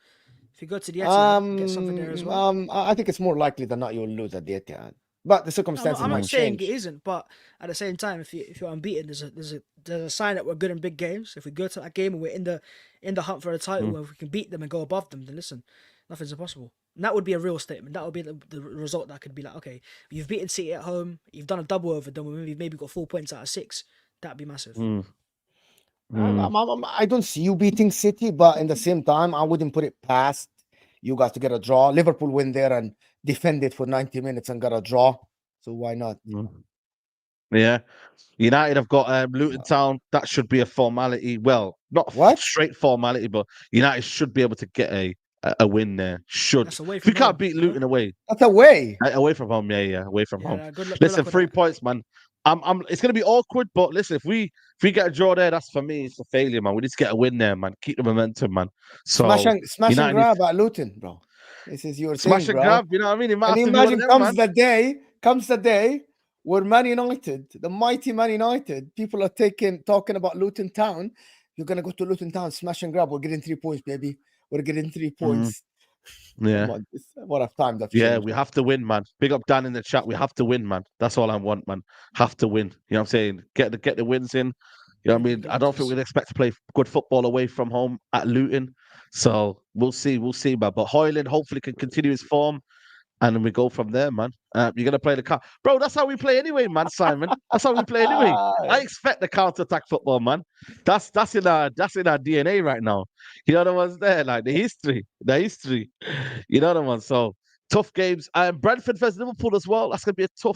if you go to the Etihad, get something there as well. I think it's more likely than not you'll lose at the Etihad. But the circumstances I'm not saying change. It isn't, but at the same time, if you're unbeaten, there's a sign that we're good in big games. If we go to that game and we're in the hunt for a title, and if we can beat them and go above them, then listen, nothing's impossible. And that would be a real statement. That would be the result that could be like, okay, you've beaten City at home, you've done a double over them, maybe got 4 points out of 6. That'd be massive. I don't see you beating City, but in the same time, I wouldn't put it past you guys to get a draw. Liverpool win there and defend it for 90 minutes and got a draw. So why not? Yeah. United have got Luton Town. That should be a formality. Well, not What? straight formality, but United should be able to get a win there. Should. That's away If we from can't home, beat you know? Luton away, That's away. away from home, yeah, away from home. Good luck Listen, with 3 that. points, man. It's gonna be awkward, but listen, if we get a draw there, that's for me. It's a failure, man. We need to get a win there, man. Keep the momentum, man. So Smash and United grab at Luton, bro. This is your smash thing, and bro. grab. You know what I mean? It might Can you have to be one of imagine them, comes the day where Man United, the mighty Man United, people are talking about Luton Town. You're gonna go to Luton Town, smash and grab. We're getting 3 points, baby. We're getting 3 points. Yeah. Come on, what a time that Yeah, changed, we man. have to win, man. Big up Dan in the chat. We have to win, man. That's all I want, man. Have to win. You know what I'm saying? Get the wins in. You know what I mean? I don't think we're gonna expect to play good football away from home at Luton. So we'll see, man. But Hoyland hopefully can continue his form. And then we go from there, man. You're gonna play the car, bro. That's how we play anyway, man. Simon, that's how we play anyway. I expect the counter-attack football, man. That's in our DNA right now. You know the ones there, like the history. You know the ones. So tough games. Brentford versus Liverpool as well. That's gonna be a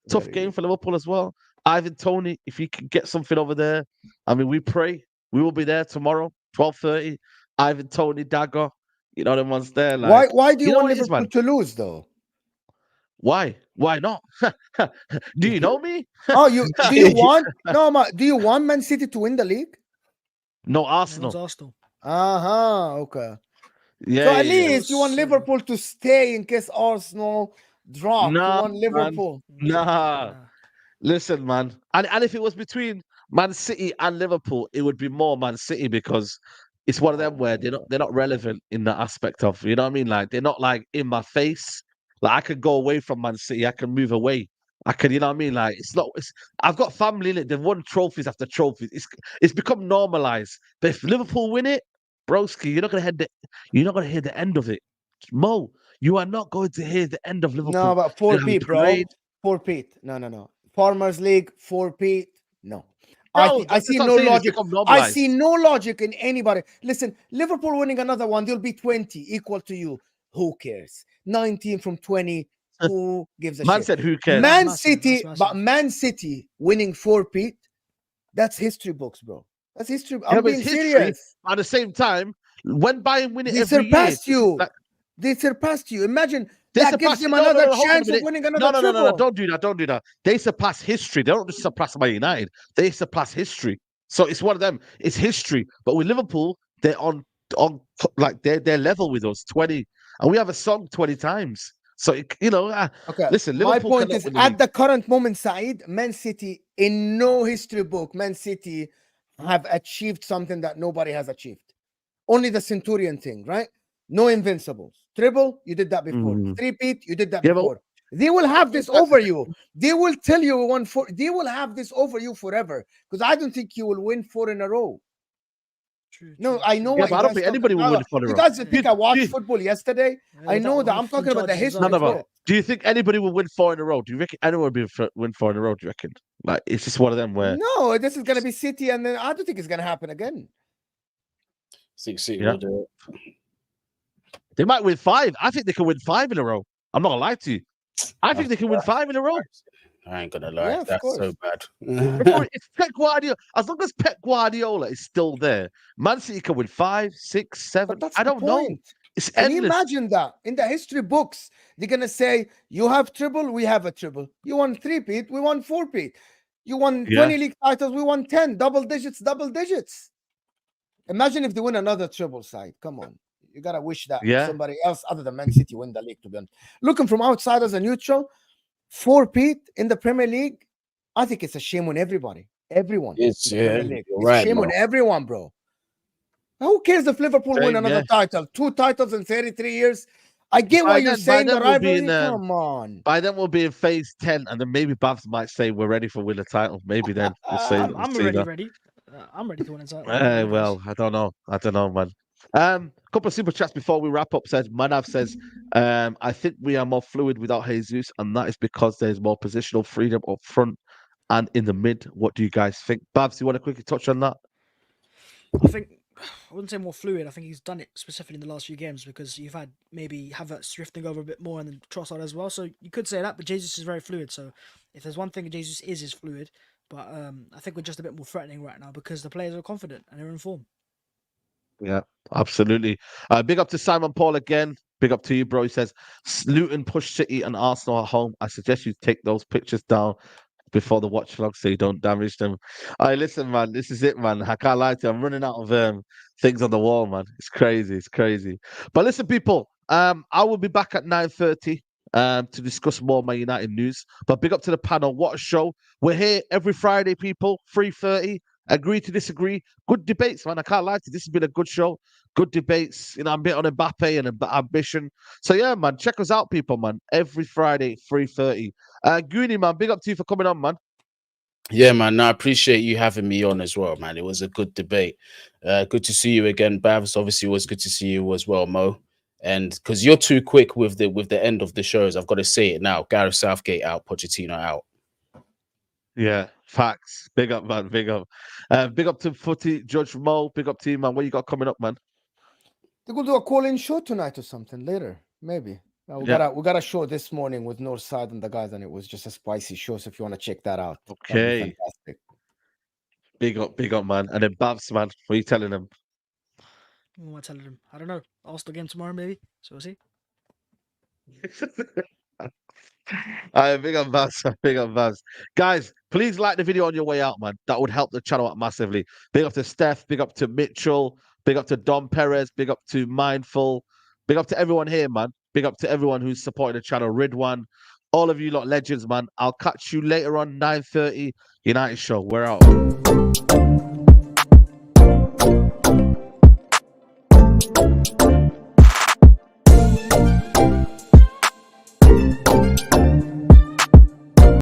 tough game for Liverpool as well. Ivan Toney, if he can get something over there, I mean, we pray we will be there tomorrow, 12:30. Ivan Toney, Dagger. You know the ones there. Like, Why do you want what it is, Liverpool man? to lose though? Why? Why not? Do you know me? Oh, do you want Man City to win the league? No, It Arsenal. was Arsenal. Okay. Yeah, So at yeah, least you want Liverpool to stay in case Arsenal drop. You Nah, want Liverpool. Nah. Listen, man. And if it was between Man City and Liverpool, it would be more Man City because it's one of them where they're not relevant in that aspect of, you know what I mean? Like they're not like in my face. Like I could go away from Man City, I can move away. I can, you know what I mean? Like I've got family in it. They've won trophies after trophies. It's become normalized. But if Liverpool win it, broski, you're not gonna hear the end of it. Mo, you are not going to hear the end of Liverpool. No, but 4P, bro. Parade. 4P. No. Farmers League, 4P. No. Bro, I see no logic. I see no logic in anybody. Listen, Liverpool winning another one, they'll be 20, equal to you. Who cares? 19 from 20. Who gives a Man shit? said, who cares? Man That's City, massive. but Man City winning 4P, that's history books, bro. That's history. Yeah, I'm but being it's history. serious. At the same time, when Bayern win it They every year, surpassed you. like, They surpassed you. Imagine they that gives surpass. them No, another hold on a chance of minute. winning another No. triple. Don't do that. They surpass history. They don't just surpass by United. They surpass history. So it's one of them. It's history. But with Liverpool, they're on like they're level with us 20, and we have a song 20 times. So Okay. listen. My Liverpool point cannot is, win the at league. the current moment, Saeed, Man City in no history book, Man City have achieved something that nobody has achieved. Only the Centurion thing, right? No invincibles. Triple, you did that before. Three-peat, you did that Yeah, but- before. They will have this over you. They will tell you they will have this over you forever. Because I don't think you will win 4 in a row. No, I know Yeah, what but I don't think anybody will win 4 in a You row. guys think I watched you- football yesterday? I know that. I'm talking about the history. No. Do you think anybody will win 4 in a row? Do you reckon anyone will win 4 in a row? Do you reckon? Like it's just one of them where No, this is gonna be City, and then I don't think it's gonna happen again. City Yeah. will do it. they might win 5. I think they can win 5 in a row. I'm not gonna lie to you. I think they can win 5 in a row. I ain't gonna lie, Yeah, of that's course. so bad. If Pep Guardiola, as long as Pep Guardiola is still there, Man City can win 5, 6, 7. But that's I the don't know. point. It's Can you endless. imagine that in the history books? They're gonna say, "You have triple, we have a triple. You won 3-peat, we won 4-peat. You won 20 league titles, we won 10. Double digits. Imagine if they win another triple side. Come on, you gotta wish that somebody else other than Man City win the league. To be honest, looking from outside as a neutral, 4-peat in the Premier League, I think it's a shame on everybody. Everyone. It's It's right, a shame on everyone, bro. Who cares if Liverpool win another title? 2 titles in 33 years. I get what you're saying, the rivalry. Come on. By then we'll be in phase 10, and then maybe Babs might say we're ready for win a title. Maybe then we'll say I'm already ready. I'm ready to win a title. Well, I don't know, man. Couple of super chats before we wrap up. Says Manav says, I think we are more fluid without Jesus, and that is because there's more positional freedom up front and in the mid. What do you guys think? Babs, you want to quickly touch on that? I think I wouldn't say more fluid. I think he's done it specifically in the last few games because you've had maybe Havertz drifting over a bit more and then Trossard as well. So you could say that, but Jesus is very fluid. So if there's one thing Jesus is fluid. But I think we're just a bit more threatening right now because the players are confident and they're in form. Yeah, absolutely. Big up to Simon Paul again. Big up to you, bro. He says, Luton push City and Arsenal at home. I suggest you take those pictures down before the watch log so you don't damage them. Listen, man, this is it, man. I can't lie to you. I'm running out of things on the wall, man. It's crazy. It's crazy. But listen, people, I will be back at 9:30 to discuss more Man United news. But big up to the panel. What a show. We're here every Friday, people, 3:30. Agree to disagree. Good debates, man. I can't lie to you. This has been a good show. Good debates. I'm a bit on Mbappe and ambition. So yeah, man, check us out, people, man. Every Friday, 3:30. Goonie, man, big up to you for coming on, man. Yeah, man. I appreciate you having me on as well, man. It was a good debate. Good to see you again, Babs. Obviously, it was good to see you as well, Mo. And because you're too quick with the end of the shows, I've got to say it now. Gareth Southgate out, Pochettino out. Yeah, facts. Big up, man. Big up. Big up to Footy, Judge Mo. Big up to you, man. What you got coming up, man? They're gonna do a call-in show tonight or something later, maybe. We got a show this morning with Northside and the guys, and it was just a spicy show. So if you want to check that out, Okay. fantastic. Big up, man. And then Babs, man. What are you telling them? What am I telling them? I don't know. Arsenal game tomorrow, maybe. So we'll see. Big up Babs. Big up Babs. Guys, please like the video on your way out, man. That would help the channel out massively. Big up to Steph. Big up to Mitchell. Big up to Dom Perez. Big up to Mindful. Big up to everyone here, man. Big up to everyone who's supporting the channel. Ridwan. All of you lot legends, man. I'll catch you later on 9:30 United Show. We're out.